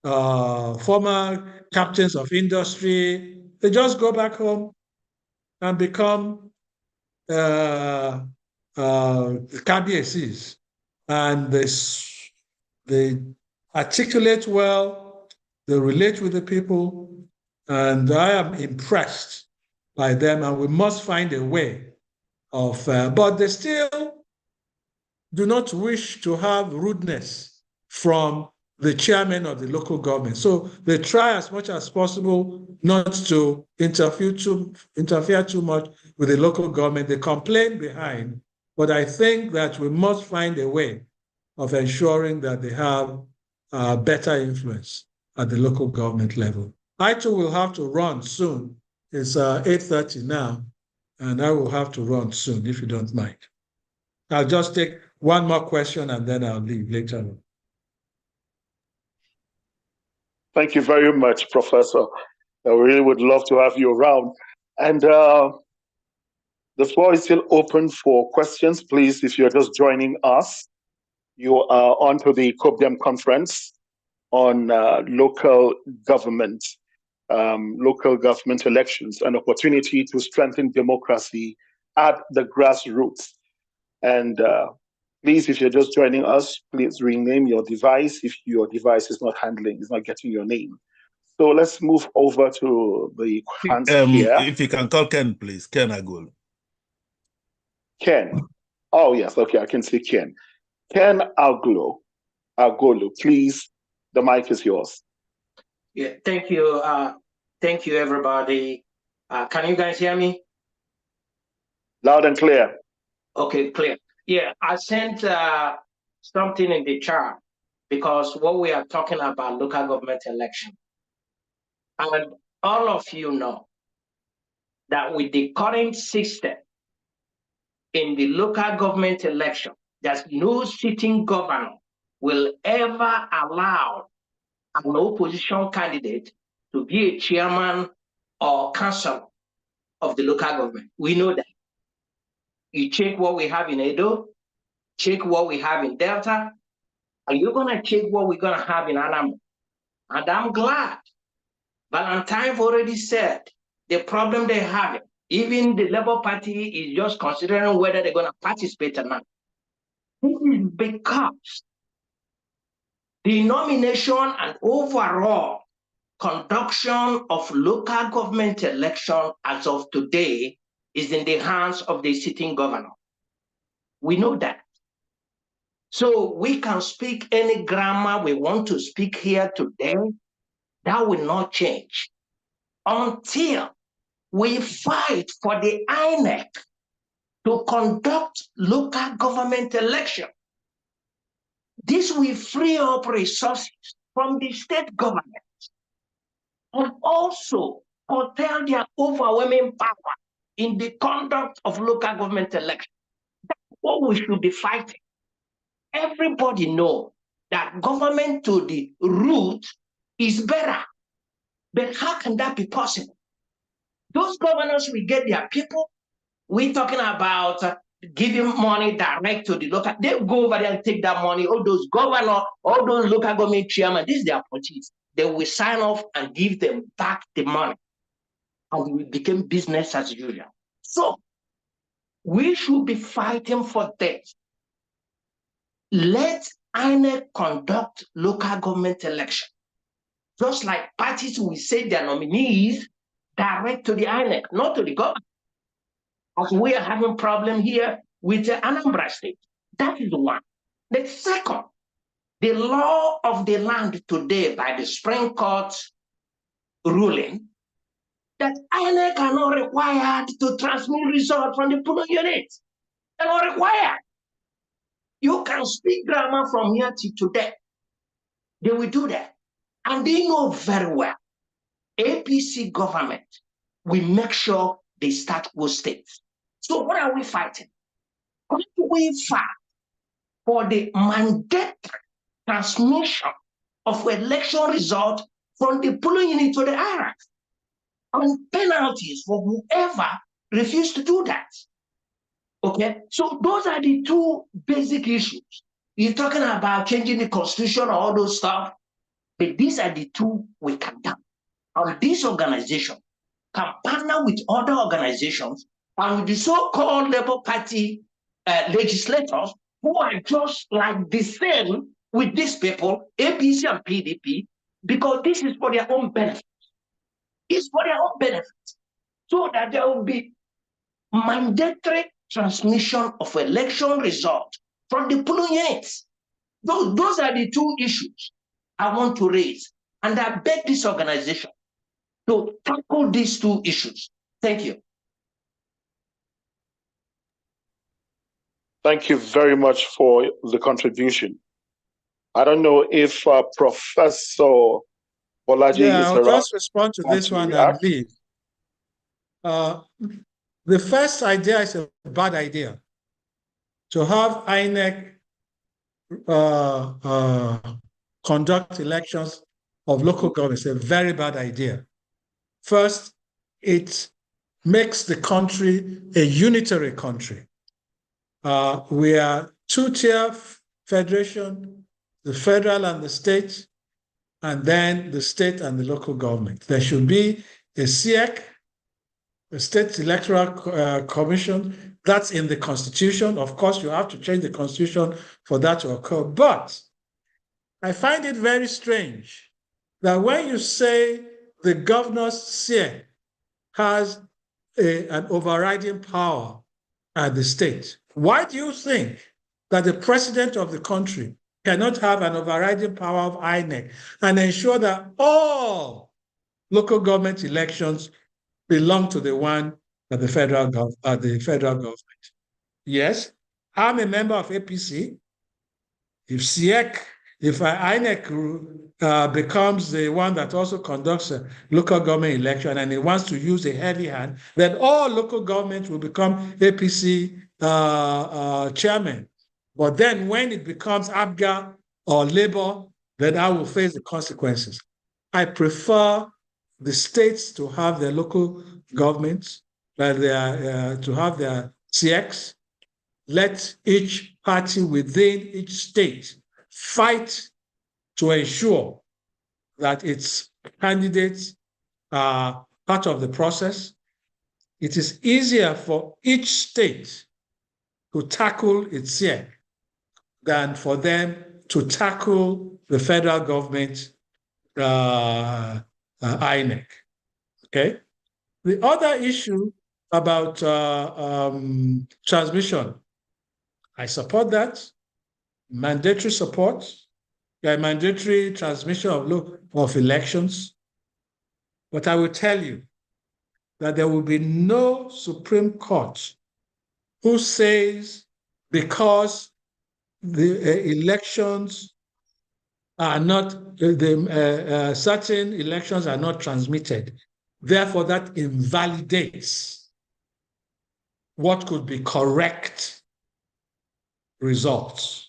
former captains of industry, they just go back home and become KBACs. And they articulate well, they relate with the people, and I am impressed by them, and we must find a way of, but they still do not wish to have rudeness from the chairman of the local government. So they try as much as possible not to interfere too much with the local government. They complain behind, but I think that we must find a way of ensuring that they have better influence at the local government level. I too will have to run soon. It's 8:30 now, and I will have to run soon, if you don't mind. I'll just take one more question and then I'll leave later on. Thank you very much, Professor. I really would love to have you around. And the floor is still open for questions. Please, if you're just joining us, you are on to the COPDEM conference on local government elections, an opportunity to strengthen democracy at the grassroots. And please, if you're just joining us, please rename your device if your device is not getting your name. So let's move over to the hands here. If you can call Ken, please. Ken Agolo. Ken. Oh, yes. Okay, I can see Ken. Ken Agolo, please, the mic is yours. Yeah, thank you. Thank you, everybody. Can you guys hear me? Loud and clear. Okay, clear. Yeah, I sent something in the chat because what we are talking about local government election. And all of you know that with the current system in the local government election, there's no sitting governor will ever allow an opposition candidate to be a chairman or councillor of the local government. We know that. You check what we have in Edo, check what we have in Delta, and you're going to check what we're going to have in Anambra. And I'm glad Valentine already said the problem they have. Even the Labour Party is just considering whether they're going to participate or not. This is because the nomination and overall conduction of local government election as of today is in the hands of the sitting governor. We know that. So we can speak any grammar we want to speak here today. That will not change until we fight for the INEC to conduct local government election. This will free up resources from the state government and also curtail their overwhelming power in the conduct of local government election. That's what we should be fighting. Everybody knows that government to the root is better. But how can that be possible? Those governors will get their people. We're talking about giving money direct to the local. They go over there and take that money. All those governors, all those local government chairmen, this is their politics. They will sign off and give them back the money. And it became business as usual. So we should be fighting for this. Let INEC conduct local government election. Just like parties will say their nominees direct to the INEC, not to the government. As we are having a problem here with the Anambra state. That is one. The second, the law of the land today by the Supreme Court ruling that INEC are not required to transmit results from the polling unit. They're not required. You can speak grammar from here to today. They will do that. And they know very well, APC government will make sure they start with states. So what are we fighting? We fight for the mandatory transmission of election result from the polling unit to the IRAC and penalties for whoever refused to do that. Okay, so those are the two basic issues. You're talking about changing the constitution or all those stuff, but these are the two we can do. And this organization can partner with other organizations and with the so-called Labour Party legislators who are just like the same with these people, APC and PDP, because this is for their own benefit. It's for their own benefit. So that there will be mandatory transmission of election result from the polling units. Those are the two issues I want to raise. And I beg this organization to tackle these two issues. Thank you. Thank you very much for the contribution. I don't know if Professor Bolaji is I'll around. just respond to this one and leave. The first idea is a bad idea. To have INEC conduct elections of local government is a very bad idea. First, it makes the country a unitary country. We are two-tier federation, the federal and the state, and then the state and the local government. There should be a SIEC, a State Electoral Commission. That's in the Constitution. Of course, you have to change the Constitution for that to occur. But I find it very strange that when you say the governor's SIEC has an overriding power at the state, why do you think that the president of the country cannot have an overriding power of INEC and ensure that all local government elections belong to the one that the federal government? Yes, I'm a member of APC. If SIEC If INEC becomes the one that also conducts a local government election and it wants to use a heavy hand, then all local governments will become APC chairman. But then when it becomes ABGA or Labour, then I will face the consequences. I prefer the states to have their local governments, to have their CX. Let each party within each state fight to ensure that its candidates are part of the process. It is easier for each state to tackle its CX than for them to tackle the federal government, INEC. Okay. The other issue about transmission, I support that. Mandatory support, mandatory transmission of elections. But I will tell you that there will be no Supreme Court who says because the elections are not, certain elections are not transmitted, therefore that invalidates what could be correct results.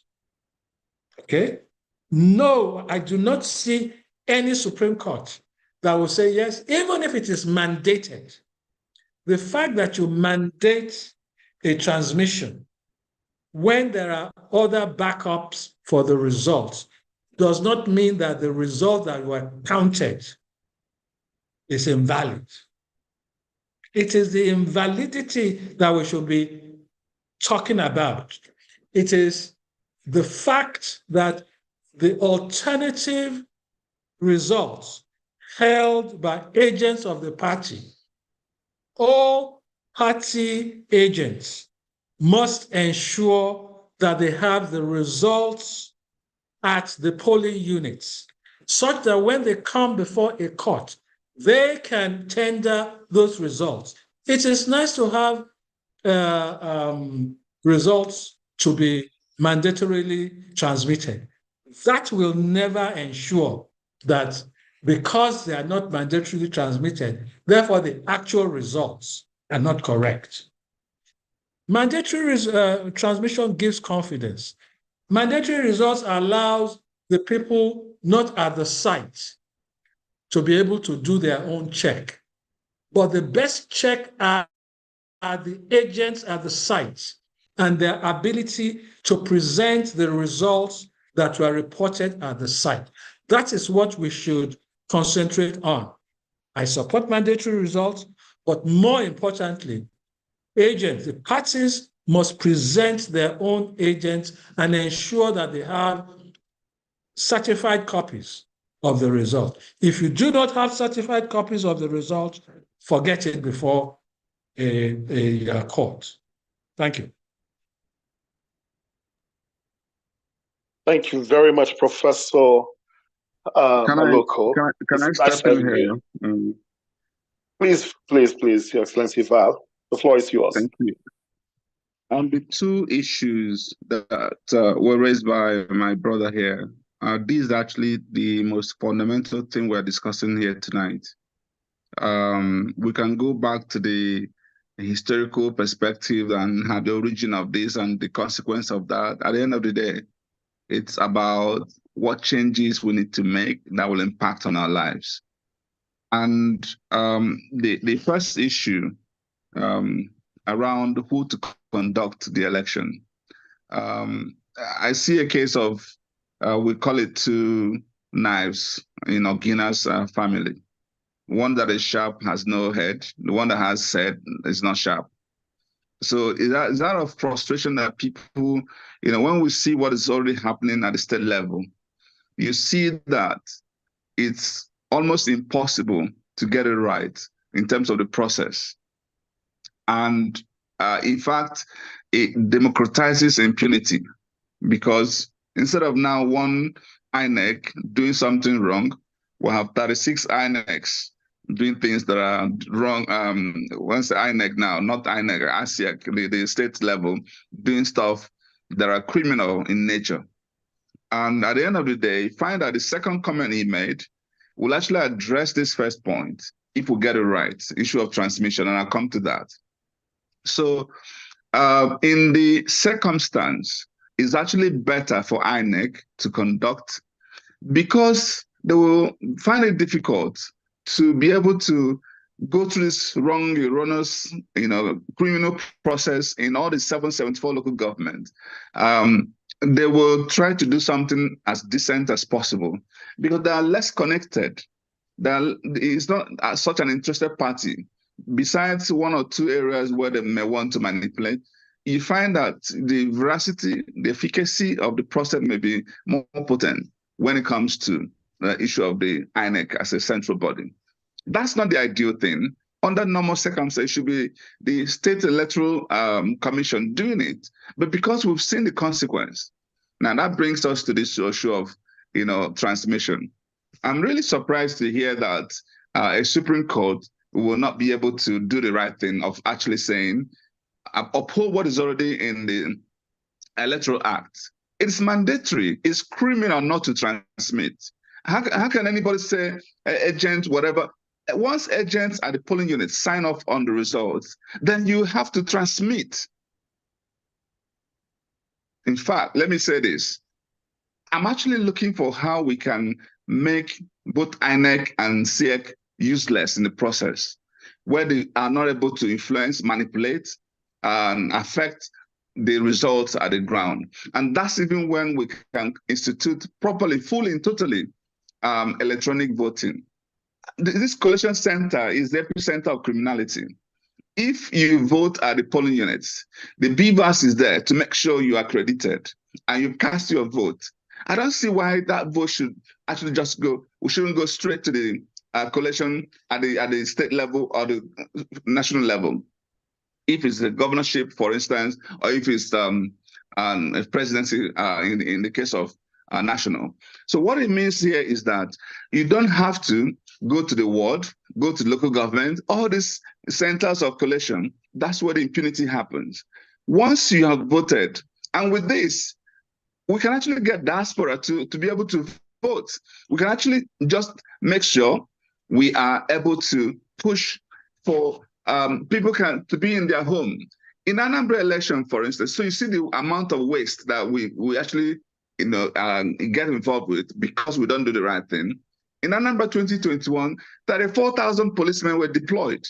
Okay? No, I do not see any Supreme Court that will say yes, even if it is mandated. The fact that you mandate a transmission when there are other backups for the results does not mean that the result that were counted is invalid. It is the invalidity that we should be talking about. It is the fact that the alternative results held by agents of the party, all party agents must ensure that they have the results at the polling units, such that when they come before a court, they can tender those results. It is nice to have results to be mandatorily transmitted. That will never ensure that because they are not mandatorily transmitted, therefore the actual results are not correct. Mandatory transmission gives confidence. Mandatory results allows the people not at the site to be able to do their own check. But the best check are the agents at the site and their ability to present the results that were reported at the site. That is what we should concentrate on. I support mandatory results, but more importantly, agents, the parties must present their own agents and ensure that they have certified copies of the result. If you do not have certified copies of the result, forget it before a court. Thank you. Thank you very much, Professor Aluko. Can I step in here? Please, Your Excellency Val, the floor is yours. Thank you. On the two issues that were raised by my brother here, this is actually the most fundamental thing we're discussing here tonight. We can go back to the historical perspective and have the origin of this and the consequence of that. At the end of the day, it's about what changes we need to make that will impact on our lives. And the first issue around who to conduct the election, I see a case of, we call it two knives in Ogina's family. One that is sharp has no head. The one that has head is not sharp. So is that a frustration that people, when we see what is already happening at the state level, you see that it's almost impossible to get it right in terms of the process. And in fact, it democratizes impunity, because instead of now one INEC doing something wrong, we'll have 36 INECs doing things that are wrong. Once the INEC now, not INEC, ASIAC, the state level, doing stuff that are criminal in nature. And at the end of the day, find that the second comment he made will actually address this first point if we get it right, issue of transmission, and I'll come to that. So in the circumstance, it's actually better for INEC to conduct, because they will find it difficult to be able to go through this wrong, erroneous, criminal process in all the 774 local governments. They will try to do something as decent as possible because they are less connected. It's not such an interested party. Besides one or two areas where they may want to manipulate, you find that the veracity, the efficacy of the process may be more potent when it comes to the issue of the INEC as a central body. That's not the ideal thing. Under normal circumstances, it should be the State Electoral Commission doing it. But because we've seen the consequence, now that brings us to this issue of, transmission. I'm really surprised to hear that a Supreme Court will not be able to do the right thing of actually saying, uphold what is already in the Electoral Act. It's mandatory. It's criminal not to transmit. How can anybody say agent, whatever? Once agents at the polling unit sign off on the results, then you have to transmit. In fact, let me say this. I'm actually looking for how we can make both INEC and SEC useless in the process, where they are not able to influence, manipulate, and affect the results at the ground. And that's even when we can institute properly, fully and totally electronic voting. This collation center is the epicenter of criminality. If you vote at the polling units, the BVAS is there to make sure you are accredited and you cast your vote. I don't see why that vote should actually just go. We shouldn't go straight to the collation at the state level or the national level. If it's the governorship, for instance, or if it's a presidency in the case of national. So what it means here is that you don't have to go to the ward, go to the local government, all these centers of collation. That's where the impunity happens. Once you have voted, and with this, we can actually get diaspora to be able to vote. We can actually just make sure we are able to push for people to be in their home. In Anambra election, for instance, so you see the amount of waste that we actually get involved with because we don't do the right thing. In Anambra 2021, 34,000 policemen were deployed.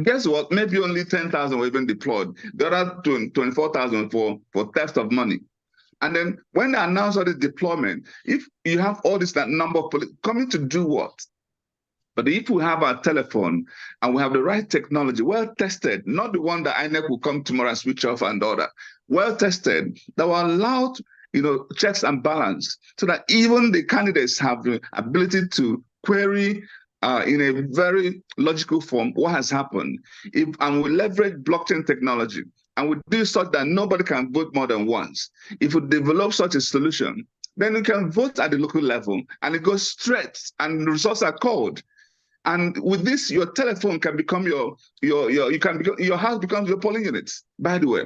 Guess what? Maybe only 10,000 were even deployed. The other 24,000 for theft of money. And then when they announced all this deployment, if you have all this number of police coming to do what? But if we have our telephone and we have the right technology, well tested, not the one that INEC will come tomorrow and switch off and order, well tested, that will allow checks and balance so that even the candidates have the ability to query in a very logical form what has happened. And we leverage blockchain technology and we do such that nobody can vote more than once. If we develop such a solution, then you can vote at the local level and it goes straight and the results are called. And with this, your telephone can become your house becomes your polling unit, by the way.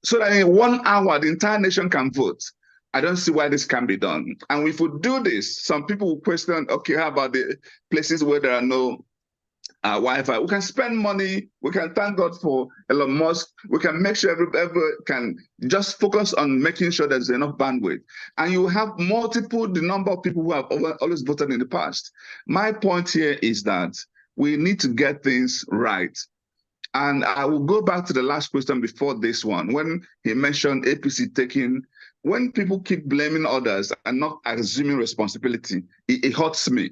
So that in 1 hour, the entire nation can vote. I don't see why this can be done. And if we do this, some people will question, okay, how about the places where there are no Wi-Fi? We can spend money. We can thank God for Elon Musk. We can make sure everybody can just focus on making sure there's enough bandwidth. And you have the number of people who have always voted in the past. My point here is that we need to get things right. And I will go back to the last question before this one, when he mentioned APC taking. When people keep blaming others and not assuming responsibility, it hurts me.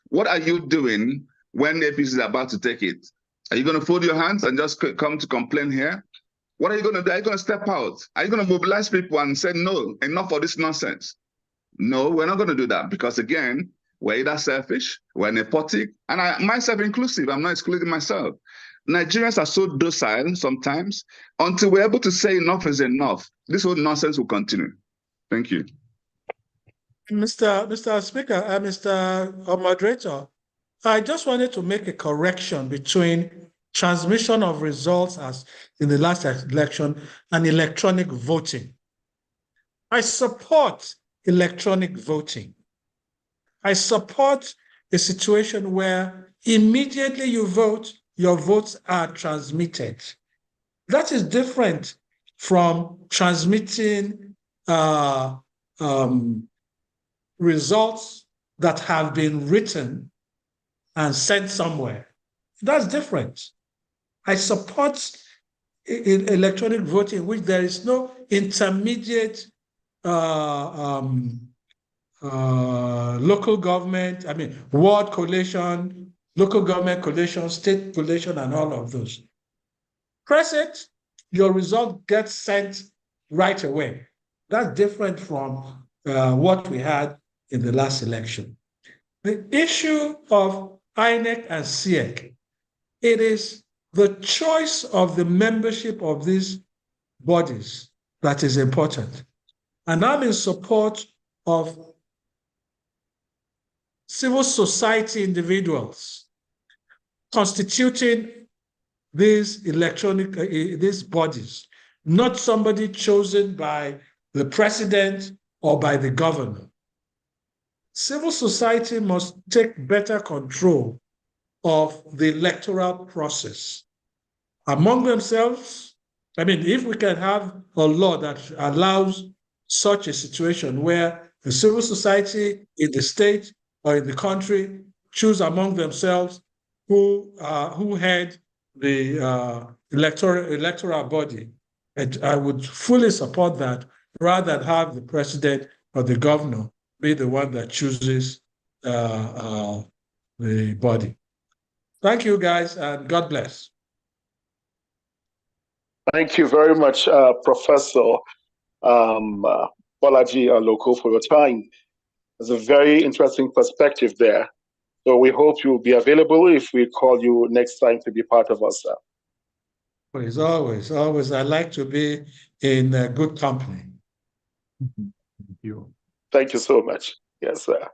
What are you doing when the APC is about to take it? Are you going to fold your hands and just come to complain here? What are you going to do? Are you going to step out? Are you going to mobilize people and say, no, enough of this nonsense? No, we're not going to do that because, again, we're either selfish, we're nepotic, and myself inclusive, I'm not excluding myself. Nigerians are so docile sometimes. Until we're able to say enough is enough, this whole nonsense will continue. Thank you. Mr. Speaker, Mr. Moderator, I just wanted to make a correction between transmission of results as in the last election and electronic voting. I support electronic voting. I support a situation where immediately you vote, your votes are transmitted. That is different from transmitting results that have been written and sent somewhere. That's different. I support electronic voting, which there is no intermediate local government, ward collation, local government collation, state collation, and all of those. Press it, your result gets sent right away. That's different from what we had in the last election. The issue of INEC and SIEC, it is the choice of the membership of these bodies that is important. And I'm in support of civil society individuals constituting these these bodies, not somebody chosen by the president or by the governor. Civil society must take better control of the electoral process among themselves. If we can have a law that allows such a situation where the civil society in the state or in the country choose among themselves who head the electoral body, and I would fully support that, rather than have the president or the governor be the one that chooses the body. Thank you, guys, and God bless. Thank you very much, Professor Bolaji Aluko, for your time. There's a very interesting perspective there. So we hope you'll be available if we call you next time to be part of us. Always. I like to be in good company. Thank you. Thank you so much. Yes, sir.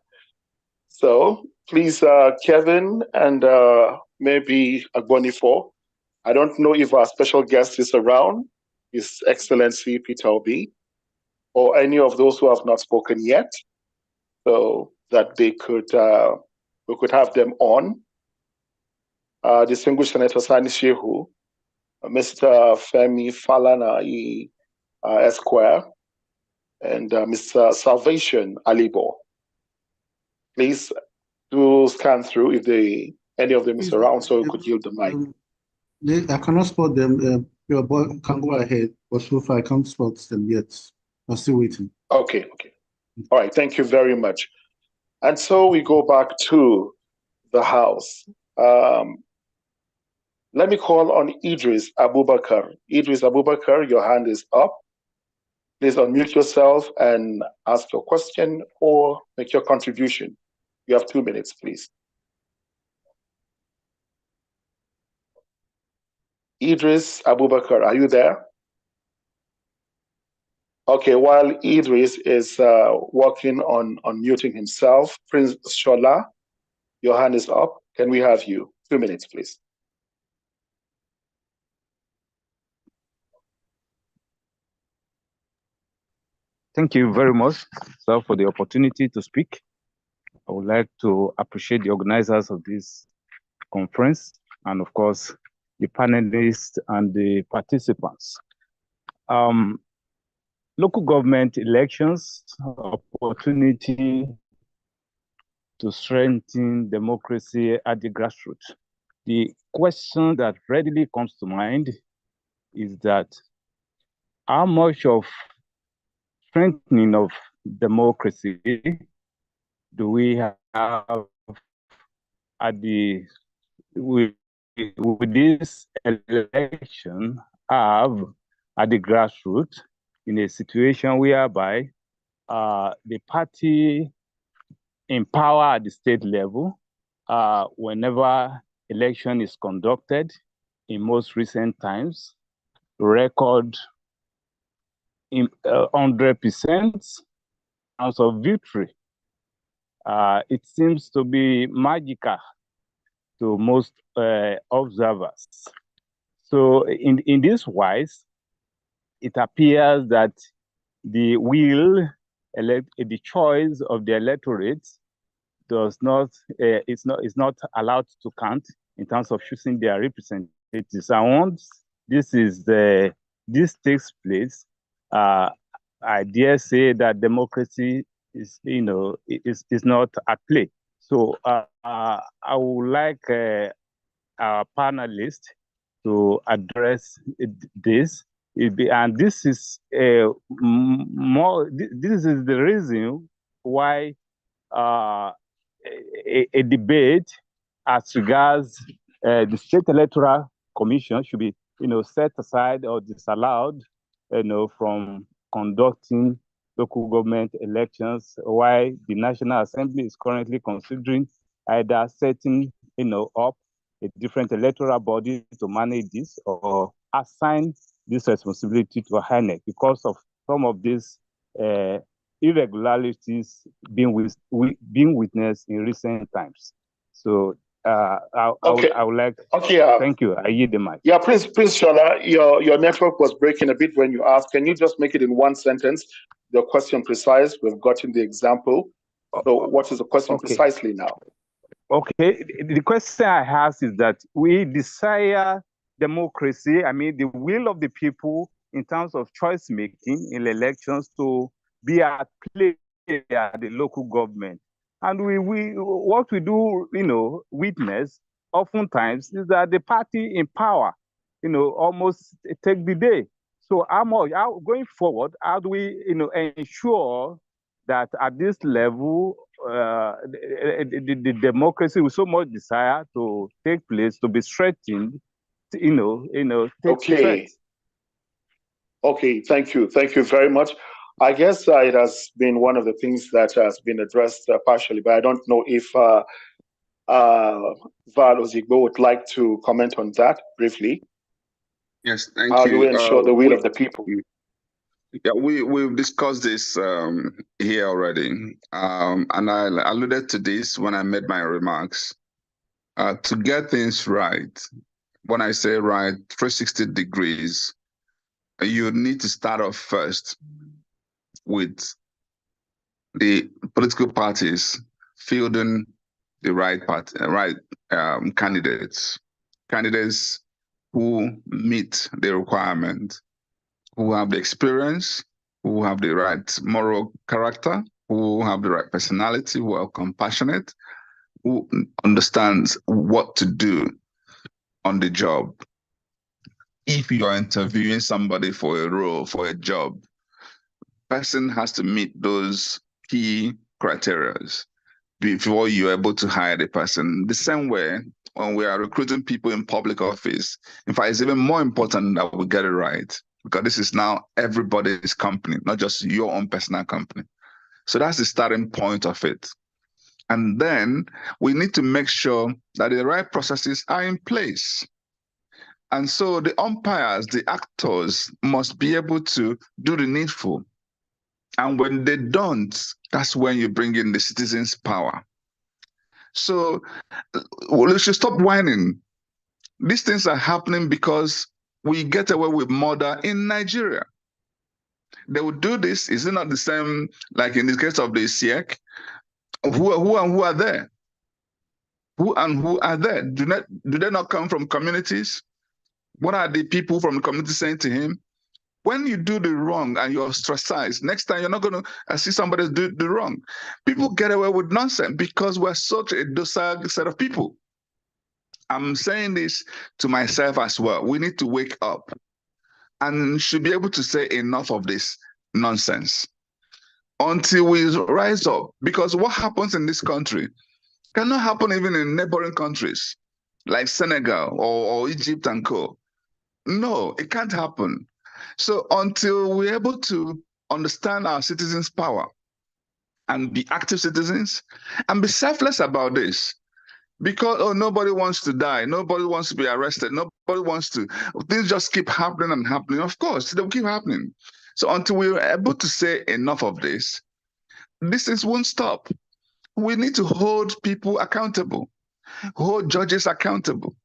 So please, Kevin and maybe Agbonifo, I don't know if our special guest is around, His Excellency Peter Obi, or any of those who have not spoken yet, so that they could we could have them on. Distinguished Senator Sani Shehu, Mr. Femi Falana Esquire, and Mr. Salvation Alibor. Please do scan through if any of them is around, so we could yield the mic. I cannot spot them. Your boy can go ahead, but so far I can't spot them yet. I'm still waiting. Okay. All right, thank you very much. And so we go back to the House. Let me call on Idris Abubakar. Idris Abubakar, your hand is up. Please unmute yourself and ask your question or make your contribution. You have 2 minutes, please. Idris Abubakar, are you there? Okay, while Idris is working on muting himself, Prince Shola, your hand is up. Can we have you? 2 minutes, please. Thank you very much, sir, for the opportunity to speak. I would like to appreciate the organizers of this conference and, of course, the panelists and the participants. Local government elections, opportunity to strengthen democracy at the grassroots. The question that readily comes to mind is that how much of strengthening of democracy do we have at with this election have at the grassroots in a situation whereby the party in power at the state level, whenever election is conducted in most recent times, record 100% chance of victory. It seems to be magical to most observers. So in this wise, it appears that the will the choice of the electorate is not allowed to count in terms of choosing their representatives. And once this takes place, I dare say that democracy is not at play. So I would like our panelists to address this. And this is this is the reason why a debate as regards the State Electoral Commission should be, set aside or disallowed, from conducting local government elections, while the National Assembly is currently considering either setting, up a different electoral body to manage this or assign this responsibility to INEC because of some of these irregularities being witnessed in recent times. So I would like. Okay. Thank you. I yield the mic. Yeah, Prince Shola, your network was breaking a bit when you asked. Can you just make it in one sentence? The question precise. We've gotten the example. So, what is the question precisely now? Okay. The question I ask is that we desire democracy. I mean, the will of the people in terms of choice making in elections to be at play at the local government. And what we do, witness oftentimes is that the party in power, almost take the day. So going forward, how do we, ensure that at this level, the democracy with so much desire to take place, to be strengthened, takes effect? Okay, thank you very much. I guess it has been one of the things that has been addressed partially, but I don't know if Val Ozigbo would like to comment on that briefly. Yes, thank you. How do we ensure the will of the people? Yeah, we've discussed this here already, and I alluded to this when I made my remarks. To get things right, when I say right, 360 degrees, you need to start off first with the political parties fielding the right candidates who meet the requirement, who have the experience, who have the right moral character, who have the right personality, who are compassionate, who understands what to do on the job. If you are interviewing somebody for a role, for a job, person has to meet those key criteria before you're able to hire the person. The same way, when we are recruiting people in public office, in fact, it's even more important that we get it right, because this is now everybody's company, not just your own personal company. So that's the starting point of it. And then we need to make sure that the right processes are in place. And so the umpires, the actors, must be able to do the needful. And when they don't, that's when you bring in the citizens' power. So we should stop whining. These things are happening because we get away with murder in Nigeria. They would do this. Is it not the same like in the case of the SIEC? Who are there? Who are there? Do they not come from communities? What are the people from the community saying to him? When you do the wrong and you're ostracized, next time you're not going to see somebody do the wrong. People get away with nonsense because we're such a docile set of people. I'm saying this to myself as well. We need to wake up and should be able to say enough of this nonsense until we rise up. Because what happens in this country cannot happen even in neighboring countries like Senegal or Egypt and co. No, it can't happen. So until we're able to understand our citizens' power and be active citizens and be selfless about this, because nobody wants to die, nobody wants to be arrested, nobody wants to, things just keep happening and happening. Of course, they'll keep happening. So until we're able to say enough of this, things won't stop. We need to hold people accountable, hold judges accountable,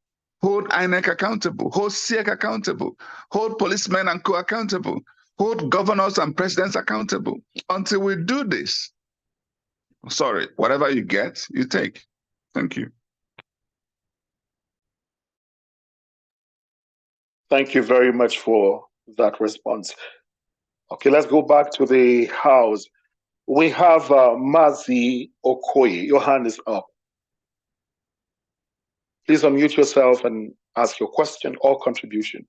hold INEC accountable, hold SIEC accountable, hold policemen and co accountable, hold governors and presidents accountable. Until we do this, sorry, whatever you get, you take. Thank you. Thank you very much for that response. Okay, let's go back to the House. We have Mazi Okoye. Your hand is up. Please unmute yourself and ask your question or contribution.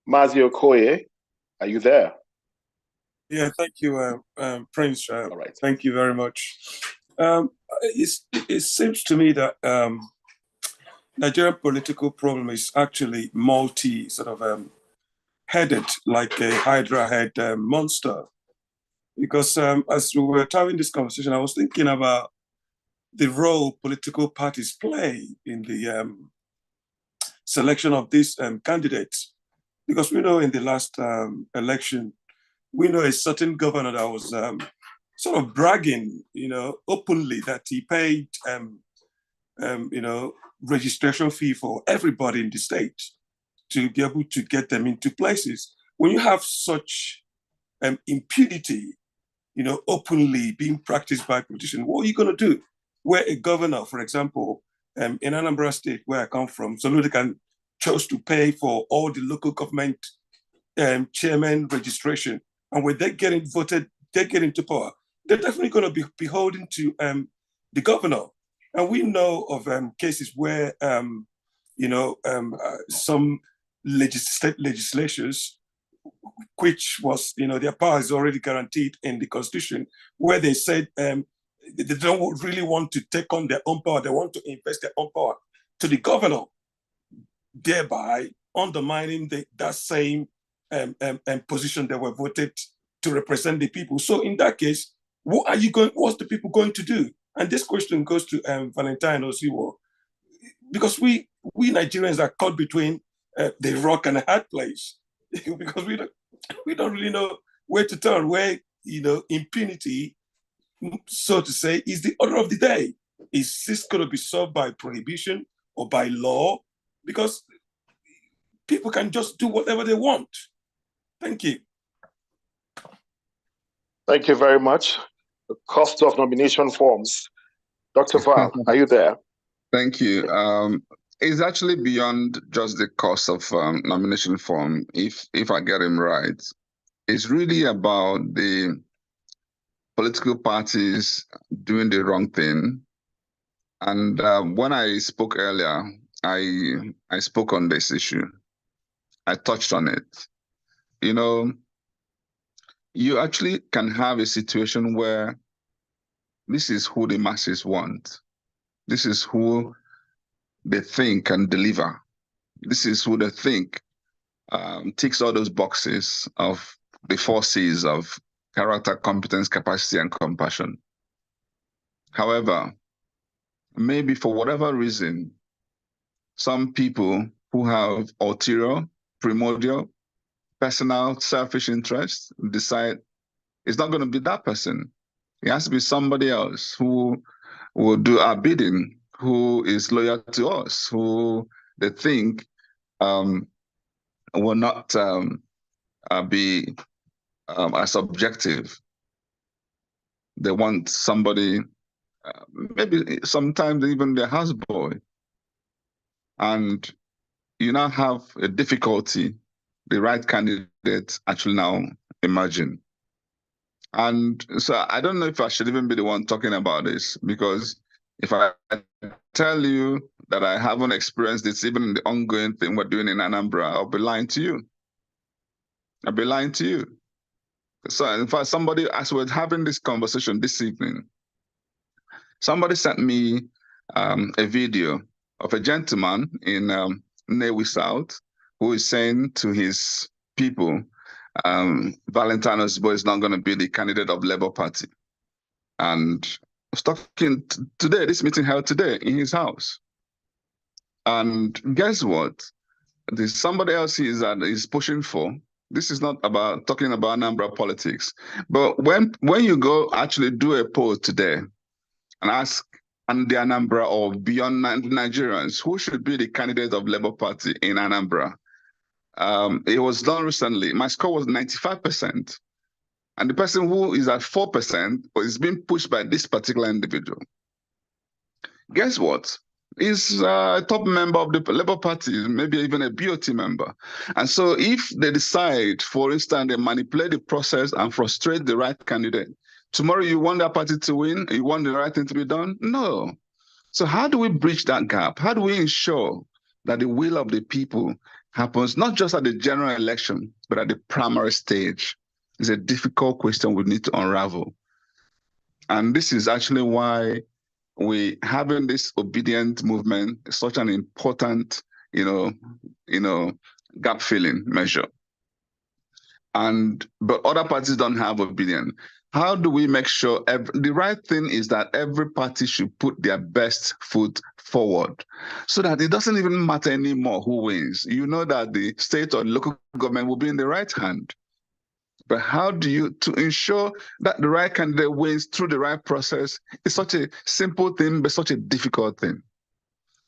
Mazi Okoye, are you there? Yeah, thank you, Prince. All right. Thank you very much. It seems to me that Nigerian political problem is actually headed, like a Hydra head monster. Because as we were having this conversation, I was thinking about the role political parties play in the selection of these candidates. Because we know in the last election, we know a certain governor that was sort of bragging, openly that he paid, registration fee for everybody in the state to be able to get them into places. When you have such impunity, openly being practiced by politicians, what are you going to do? Where a governor, for example, in Anambra State, where I come from, Soludo chose to pay for all the local government chairman registration. And when they get voted, they get into power, they're definitely going to be beholden to the governor. And we know of cases where, some legislatures, which was, their power is already guaranteed in the Constitution, where they said they don't really want to take on their own power. They want to invest their own power to the governor, thereby undermining that same position they were voted to represent the people. So in that case, what's the people going to do? And this question goes to Valentine Ozigbo, because we Nigerians are caught between the rock and a hard place, because we don't really know where to turn, where, impunity, so to say, is the order of the day. Is this going to be solved by prohibition or by law? Because people can just do whatever they want. Thank you. Thank you very much. The cost of nomination forms. Dr. Val, are you there? Thank you. It's actually beyond just the cost of nomination form, if I get him right. It's really about the political parties doing the wrong thing. And when I spoke earlier, I spoke on this issue. I touched on it. You actually can have a situation where this is who the masses want. This is who they think can deliver. This is who they think ticks all those boxes of the 4 C's of character, competence, capacity, and compassion. However, maybe for whatever reason, some people who have ulterior, primordial, personal, selfish interests decide it's not going to be that person. It has to be somebody else who will do our bidding, who is loyal to us, who they think will not be as objective. They want somebody, maybe sometimes even their houseboy. And you now have a difficulty, the right candidate actually now emerging. And so I don't know if I should even be the one talking about this, because if I tell you that I haven't experienced this, even in the ongoing thing we're doing in Anambra, I'll be lying to you. I'll be lying to you. So in fact, somebody, as we're having this conversation this evening, somebody sent me a video of a gentleman in Nnewi South who is saying to his people, Valentine Ozigbo is not going to be the candidate of Labour Party. And I was talking today, this meeting held today in his house. And guess what? There's somebody else is pushing for. This is not about talking about Anambra politics. But when you go actually do a poll today and ask and the Anambra or beyond Nigerians, who should be the candidate of Labour Party in Anambra? It was done recently. My score was 95%. And the person who is at 4% is being pushed by this particular individual. Guess what? He's a top member of the Labour Party, maybe even a BOT member. And so if they decide, for instance, they manipulate the process and frustrate the right candidate, tomorrow you want that party to win? You want the right thing to be done? No. So how do we bridge that gap? How do we ensure that the will of the people happens not just at the general election, but at the primary stage? It's a difficult question we need to unravel. And this is actually why we having this obedient movement is such an important, gap filling measure. But other parties don't have obedience. How do we make sure the right thing is that every party should put their best foot forward so that it doesn't even matter anymore who wins? You know that the state or local government will be in the right hand. But how do you, to ensure that the right candidate wins through the right process, is such a simple thing, but such a difficult thing.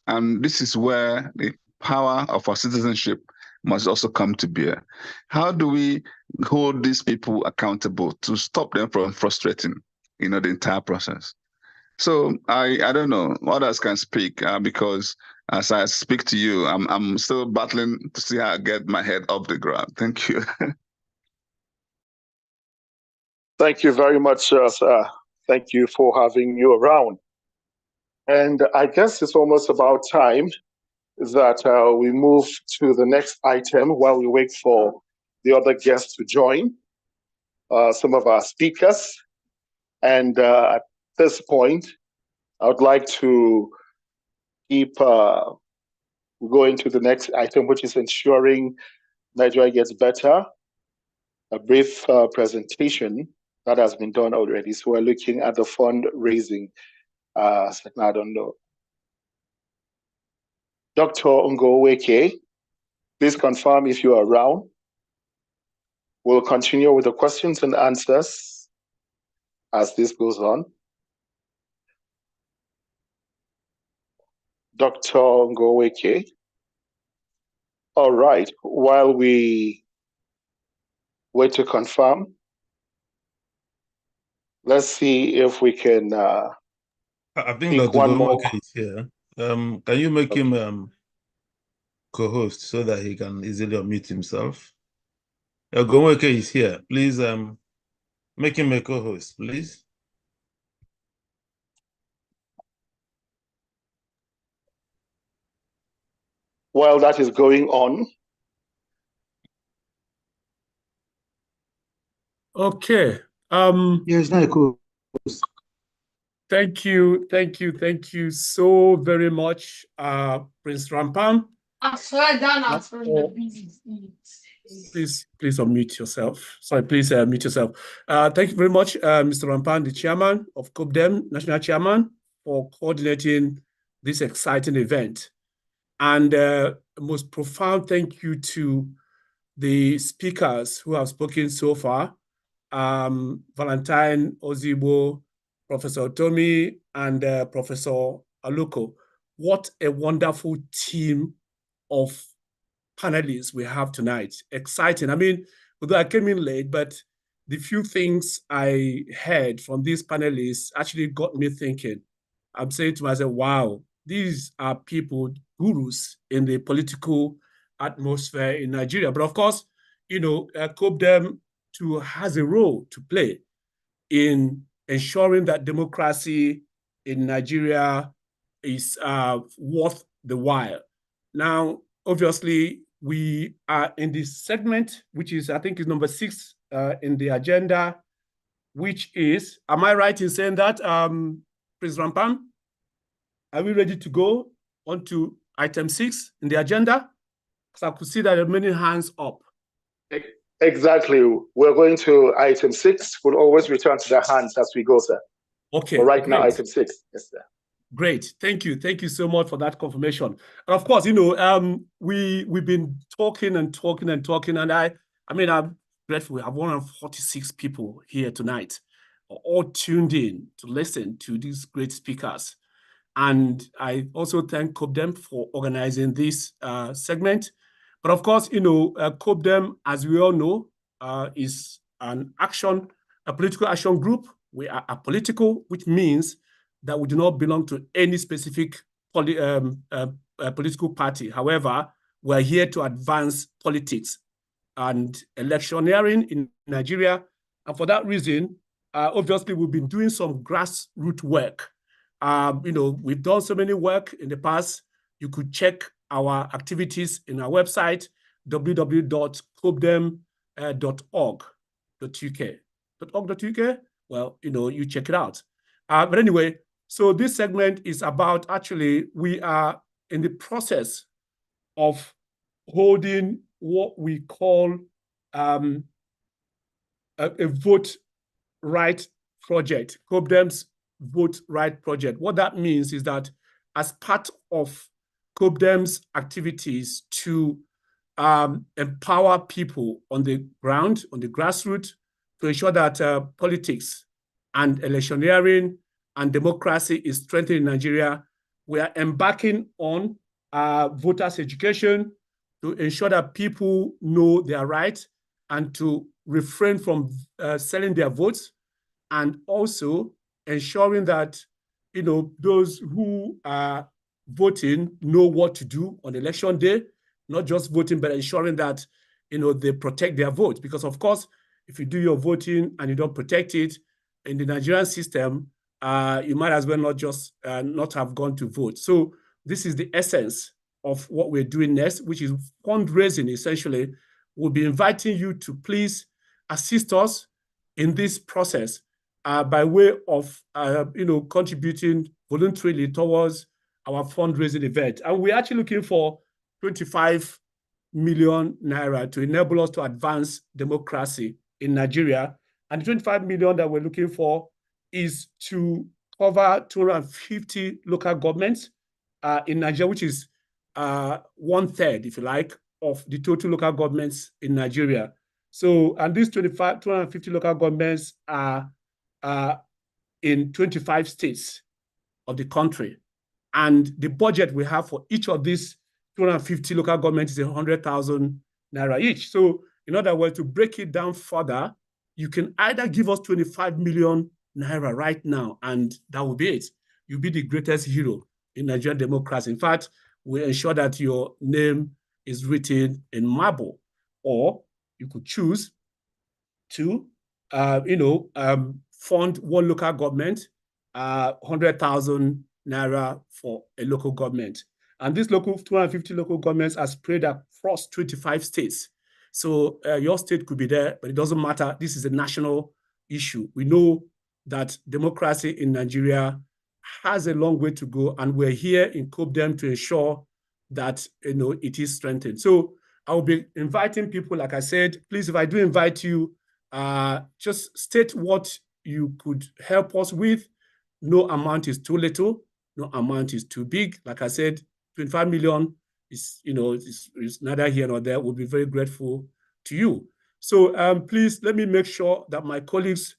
And this is where the power of our citizenship must also come to bear. How do we hold these people accountable to stop them from frustrating, the entire process? So I don't know, others can speak because as I speak to you, I'm still battling to see how I get my head off the ground. Thank you. Thank you very much, sir. Thank you for having you around. And I guess it's almost about time that we move to the next item while we wait for the other guests to join, some of our speakers. And at this point, I would like to keep going to the next item, which is ensuring Nigeria gets better. A brief presentation that has been done already. So we're looking at the fundraising segment. I don't know. Dr. Ngoweke, please confirm if you are around. We'll continue with the questions and answers as this goes on. Dr. Ngoweke. All right, while we wait to confirm, let's see if we can I think Dr. one more. Is here. Can you make him co-host so that he can easily unmute himself? Gomweke is here. Please make him a co-host, please. While that is going on. Okay. Yes, not a co-host. Thank you so very much, Prince Rampam. Please unmute yourself. Sorry, please mute yourself. Thank you very much, Mr. Rampam, the chairman of COPDEM, national chairman, for coordinating this exciting event. And most profound thank you to the speakers who have spoken so far, Valentine Ozigbo, Professor Utomi, and Professor Aluko. What a wonderful team of panelists we have tonight. Exciting. I mean, although I came in late, but the few things I heard from these panelists actually got me thinking. I'm saying to myself, wow, these are people, gurus in the political atmosphere in Nigeria. But of course, COPDEM too has a role to play in ensuring that democracy in Nigeria is worth the while. Now, obviously, we are in this segment, which is, I think, is number 6 in the agenda, which is, am I right in saying that, Prince Rampam? Are we ready to go on to item 6 in the agenda? Because I could see that there are many hands up. Exactly. We're going to item 6. We'll always return to the hands as we go, sir. Okay. But right now, item 6. Yes, sir. Great. Thank you. Thank you so much for that confirmation. And of course, we've been talking, and I'm grateful. We have 146 people here tonight, all tuned in to listen to these great speakers. And I also thank COPDEM for organizing this segment. But of course, COPDEM, as we all know, is a political action group. We are apolitical, which means that we do not belong to any specific political party. However, we're here to advance politics and electioneering in Nigeria. And for that reason, obviously, we've been doing some grassroots work. We've done so many work in the past. You could check our activities in our website, www.copdem.org.uk. Well, you check it out. But anyway, so this segment is about, actually, we are in the process of holding what we call a vote right project, COPDEM's vote right project. What that means is that as part of COPDEM's activities to empower people on the ground, on the grassroots, to ensure that politics and electioneering and democracy is strengthened in Nigeria, we are embarking on voters' education to ensure that people know their rights and to refrain from selling their votes, and also ensuring that those who are voting know what to do on election day, not just voting, but ensuring that they protect their vote. Because of course, if you do your voting and you don't protect it in the Nigerian system, you might as well not just not have gone to vote. So this is the essence of what we're doing next, which is fundraising. Essentially, we'll be inviting you to please assist us in this process by way of contributing voluntarily towards our fundraising event. And we're actually looking for 25 million naira to enable us to advance democracy in Nigeria. And the 25 million that we're looking for is to cover 250 local governments in Nigeria, which is 1/3, if you like, of the total local governments in Nigeria. So, and these 250 local governments are in 25 states of the country. And the budget we have for each of these 250 local governments is 100,000 naira each. So, in other words, to break it down further, you can either give us 25 million naira right now, and that will be it. You'll be the greatest hero in Nigerian democracy. In fact, we ensure that your name is written in marble. Or you could choose to, fund one local government, 100,000 naira for a local government. And these 250 local governments are spread across 25 states. So your state could be there, but it doesn't matter. This is a national issue. We know that democracy in Nigeria has a long way to go, and we're here in COPDEM to ensure that it is strengthened. So I will be inviting people, like I said, please, if I do invite you, just state what you could help us with. No amount is too little, no amount is too big. Like I said, 25 million is, is neither here nor there. We'll be very grateful to you. So please let me make sure that my colleagues,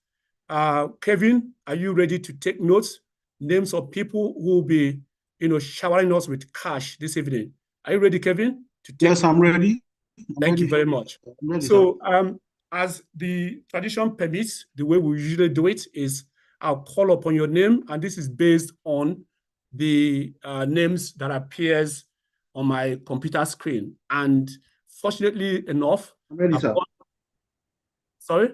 Kevin, are you ready to take notes? Names of people who will be, showering us with cash this evening. Are you ready, Kevin? Yes, I'm ready. Thank you very much. So as the tradition permits, the way we usually do it is I'll call upon your name, and this is based on the names that appears on my computer screen. And fortunately enough, I'm ready, sir. Sorry?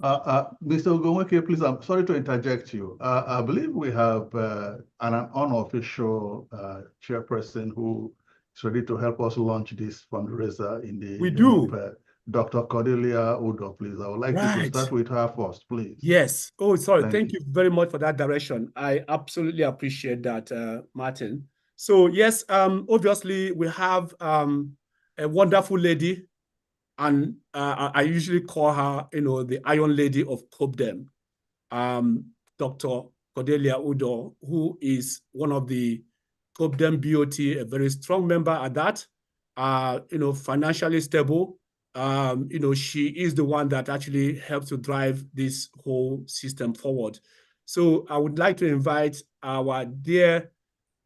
Mr. Ogumweke, please, I'm sorry to interject you. I believe we have an unofficial chairperson who is ready to help us launch this fundraiser in the We do. Dr. Cordelia Udo, please. I would like you to start with her first, please. Yes. Oh, sorry. Thank you very much for that direction. I absolutely appreciate that, Martin. So yes, obviously we have a wonderful lady, and I usually call her, the Iron Lady of COPDEM, Dr. Cordelia Udo, who is one of the COPDEM BOT, a very strong member at that, financially stable. She is the one that actually helps to drive this whole system forward. So I would like to invite our dear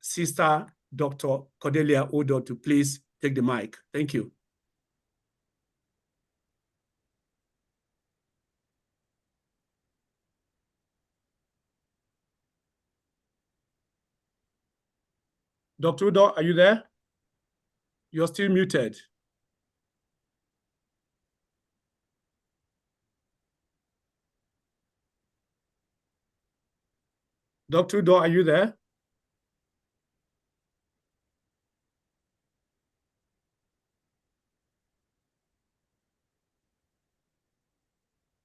sister, Dr. Cordelia Odo, to please take the mic. Thank you. Dr. Odo, are you there? You're still muted. Dr. Udo, are you there?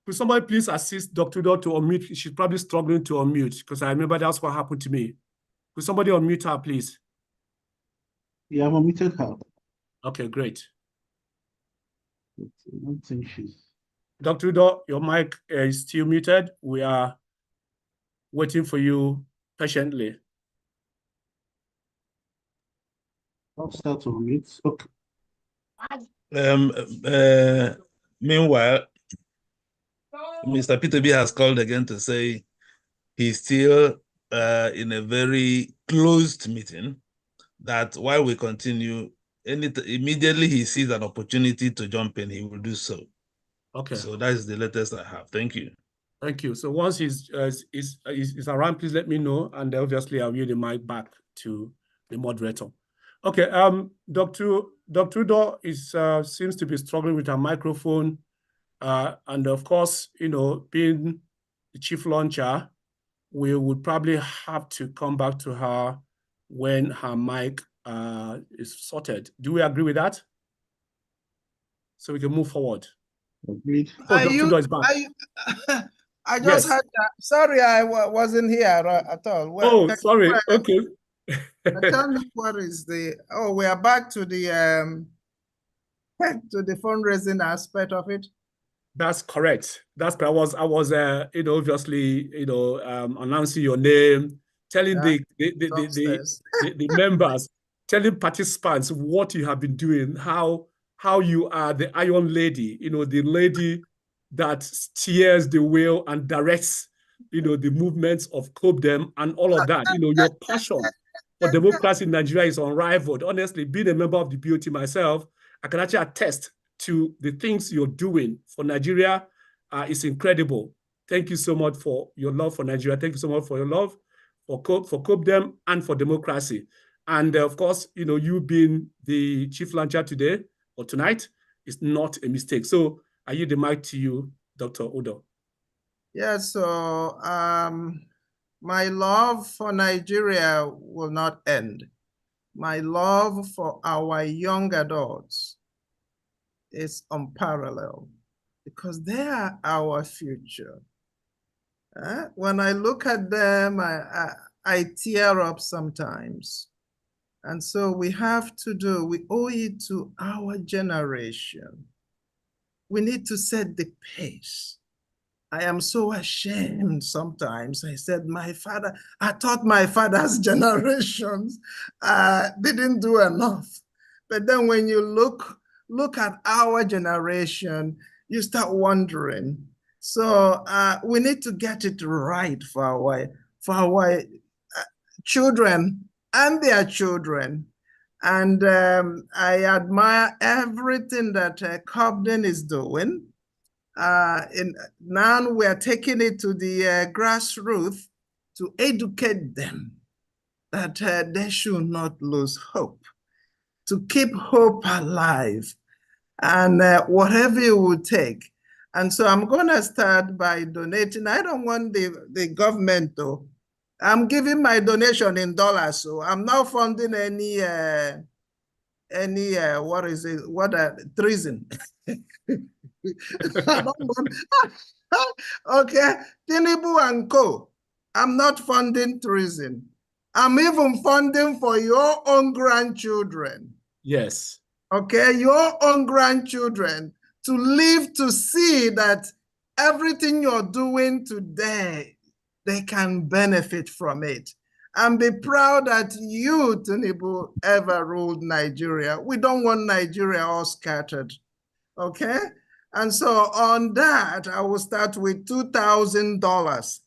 Could somebody please assist Dr. Udo to unmute? She's probably struggling to unmute because I remember that's what happened to me. Could somebody unmute her, please? Yeah, I'm unmuted her. Okay, great. I don't think she's... Dr. Udo, your mic is still muted. We are waiting for you patiently. I'll start to unmute. Okay. Meanwhile, Mr. Peter B has called again to say he's still in a very closed meeting, that while we continue, immediately he sees an opportunity to jump in, he will do so. Okay. So that is the latest I have. Thank you. Thank you. So once he's around, please let me know, and obviously I'll yield the mic back to the moderator. Okay. Dr. Udo seems to be struggling with her microphone, and of course, being the chief launcher, we would probably have to come back to her when her mic is sorted. Do we agree with that? So we can move forward. Agreed. Oh, Dr. Udo is back. I just had that. Sorry, I wasn't here at all. Well, oh, sorry. Okay. Tell me what is we are back to the fundraising aspect of it. That's correct. That's correct. I was obviously announcing your name, telling the members, telling participants what you have been doing, how you are the Iron Lady, the lady that steers the wheel and directs, the movements of COPDEM and all of that. Your passion for democracy in Nigeria is unrivaled. Honestly, being a member of the BOT myself, I can actually attest to the things you're doing for Nigeria. Is incredible. Thank you so much for your love for Nigeria. Thank you so much for your love for COPDEM and for democracy. And of course, you being the chief launcher today or tonight is not a mistake. So I yield the mic to you, Dr. Udo. Yeah, so my love for Nigeria will not end. My love for our young adults is unparalleled because they are our future. When I look at them, I tear up sometimes. And so we owe it to our generation. We need to set the pace. I am so ashamed sometimes. I said, I thought my father's generations didn't do enough. But then when you look at our generation, you start wondering. So we need to get it right for our children and their children. And I admire everything that COPDEM is doing. Now we're taking it to the grassroots to educate them that they should not lose hope, to keep hope alive, and whatever it would take. And so I'm going to start by donating. I don't want the government to. I'm giving my donation in dollars, so I'm not funding any treason. I don't want, okay, Tinubu and Co. I'm not funding treason. I'm even funding for your own grandchildren. Yes. Okay, your own grandchildren to live to see that everything you're doing today, they can benefit from it. And be proud that you, Tinubu, ever ruled Nigeria. We don't want Nigeria all scattered. Okay? And so on that, I will start with $2,000.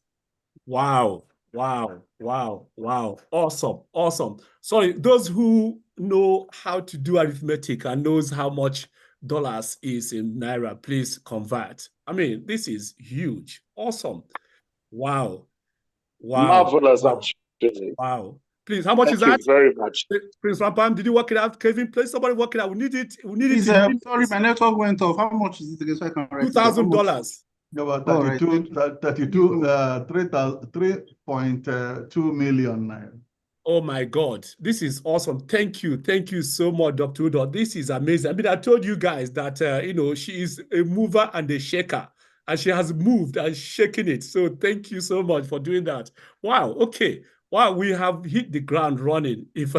Wow. Wow. Wow. Wow. Awesome. Awesome. Sorry, those who know how to do arithmetic and knows how much dollars is in Naira, please convert. I mean, this is huge. Awesome. Wow. Wow. Marvelous, Wow. actually. Wow. Please, how much Thank is that? you very much. Prince Rampam, did you work it out? Kevin, please, somebody work it out. We need it. We need Please, it. sorry, my network went off. How much is it again so I can write it down? $2,000. About All right, 3.2 million naira. Oh my God, this is awesome. Thank you. Thank you so much, Dr. Udo. This is amazing. I mean, I told you guys that, she is a mover and a shaker, and she has moved and shaken it. So thank you so much for doing that. Wow. Okay. Wow. We have hit the ground running, if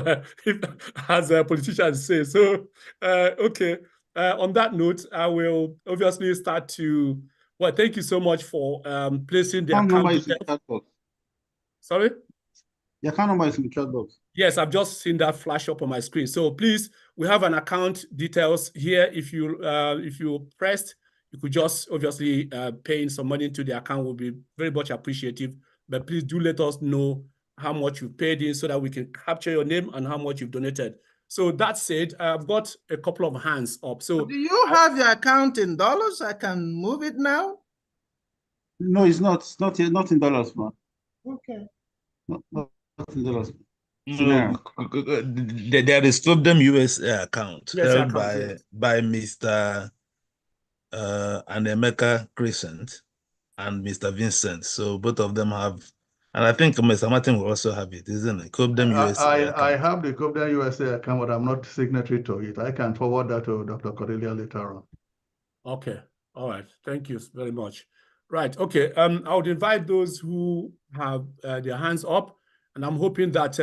as politicians say. So, okay. On that note, I will obviously start to, well, thank you so much for placing the account details. Sorry? The account number is in the chat box. Yes, I've just seen that flash up on my screen. So please, we have an account details here. If you pressed, you could just obviously pay in some money into the account will be very much appreciative. But please do let us know how much you paid in so that we can capture your name and how much you've donated. So that said, I've got a couple of hands up. So do you have your account in dollars? I can move it now. No, it's not. It's not in dollars, man. Okay. Not in dollars. There is COPDEM USA account held by Mr. Anemeka Crescent and Mr. Vincent. So both of them have, and I think Mr. Martin will also have it, isn't it? COPDEM USA account. I have the COPDEM USA account, but I'm not signatory to it. I can forward that to Dr. Cordelia later on. Okay. All right. Thank you very much. Right. Okay. I would invite those who have their hands up, and I'm hoping that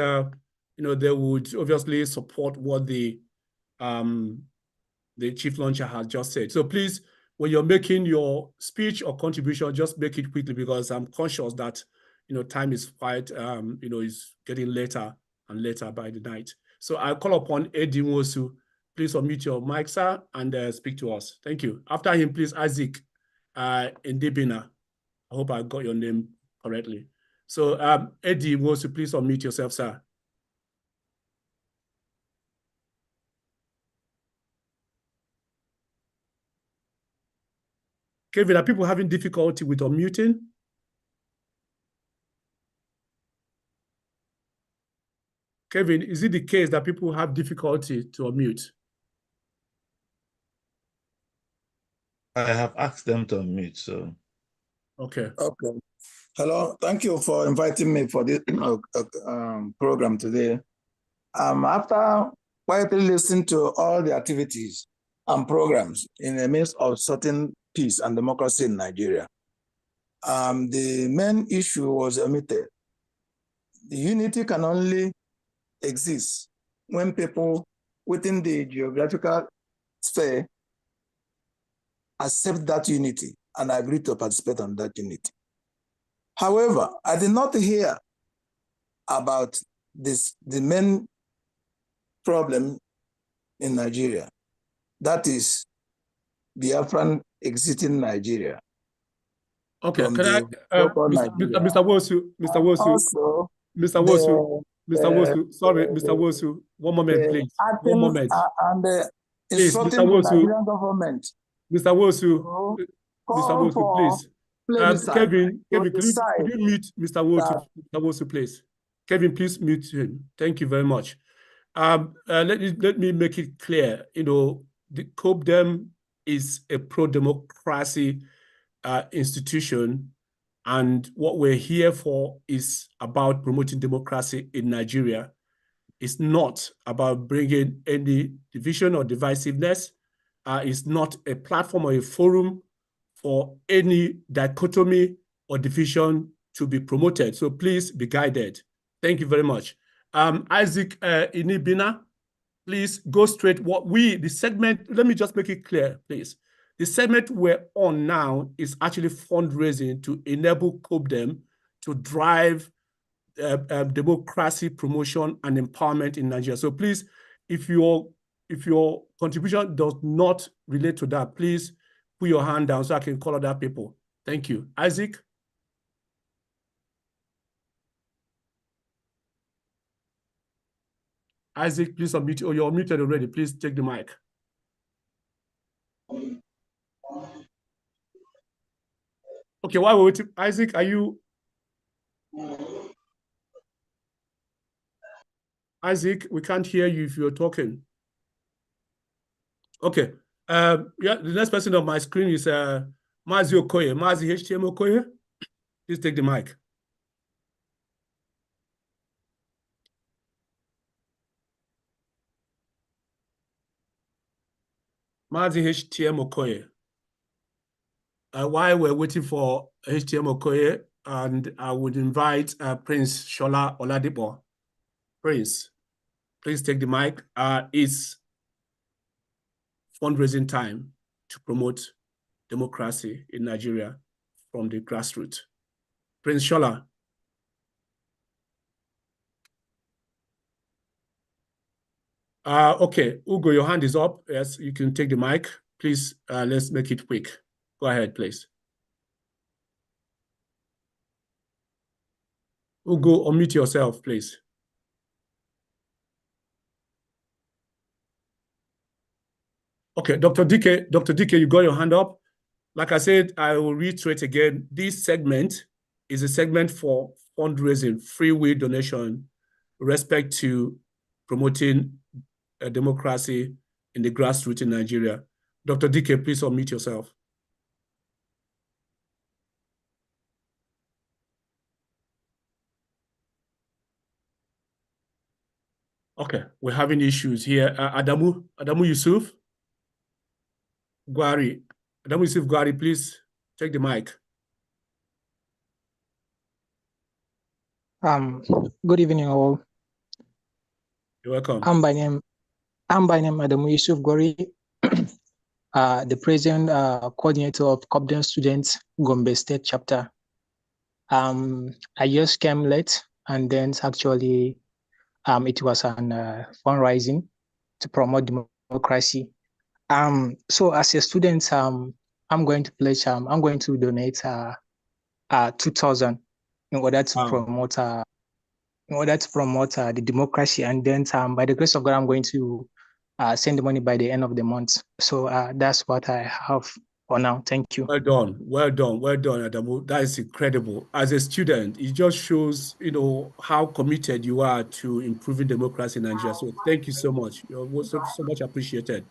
they would obviously support what the chief launcher has just said. So please, when you're making your speech or contribution, just make it quickly because I'm conscious that time is quite is getting later and later by the night. So I call upon Eddie Nwosu. Please unmute your mic, sir, and speak to us. Thank you. After him, please, Isaac Ndebina. I hope I got your name correctly. So Eddie Nwosu, please unmute yourself, sir. Kevin, are people having difficulty with unmuting? Kevin, is it the case that people have difficulty to unmute? I have asked them to unmute, so. Okay. Okay. Hello. Thank you for inviting me for this program today. After quietly listening to all the activities and programs in the midst of certain peace and democracy in Nigeria, the main issue was omitted. The unity can only exist when people within the geographical sphere accept that unity and agree to participate on that unity. However, I did not hear about the main problem in Nigeria. That is Biafran exiting Nigeria. Okay, can I, Mr. Wosu, sorry, Mr. Wosu, one moment, please. One moment. Please, Mr. Wosu, government. Mr. Wosu, please. Kevin, could you mute Mr. Wosu, please? Kevin, please mute him. Thank you very much. Let me make it clear. The COPDEM is a pro-democracy institution, and what we're here for is about promoting democracy in Nigeria. It's not about bringing any division or divisiveness. It's not a platform or a forum for any dichotomy or division to be promoted. So please be guided. Thank you very much. Isaac Inibina, please go straight. The segment, let me just make it clear, please. The segment we're on now is actually fundraising to enable COPDEM to drive democracy promotion and empowerment in Nigeria. So please, if your contribution does not relate to that, please put your hand down so I can call other people. Thank you. Isaac? Isaac, please unmute. Oh, you're muted already. Please take the mic. Okay, while we're waiting, Isaac, are you? Isaac, we can't hear you if you're talking. Okay. Yeah, the next person on my screen is Mazi Okoye. Mazi HTM Okoye. Please take the mic. Mazi HTM Okoye. While we're waiting for HTM Okoye, and I would invite Prince Shola Oladipo. Prince, please take the mic. It's fundraising time to promote democracy in Nigeria from the grassroots. Prince Shola. Okay, Ugo, your hand is up. Yes, you can take the mic. Please, let's make it quick. Go ahead, please. Ugo, unmute yourself, please. Okay, Dr. Dike, you got your hand up. Like I said, I will reiterate again, this segment is a segment for fundraising, free will donation, respect to promoting democracy in the grassroots in Nigeria. Dr. Dike, please unmute yourself. Okay, we're having issues here. Adamu Yusuf Gwari. Adamu Yusuf Gwari, please take the mic. Good evening, all. You're welcome. I'm by name Adamu Yusuf Gwari, the president coordinator of COPDEM Students Gombe State Chapter. I just came late, and then actually it was an fundraising to promote democracy. So as a student, I'm going to pledge. I'm going to donate 2,000 in order to promote the democracy, and then by the grace of God, I'm going to send the money by the end of the month. So that's what I have for now. Thank you. Well done, Adamu. That is incredible. As a student, it just shows, how committed you are to improving democracy in Nigeria. So thank you so much. You're so much appreciated.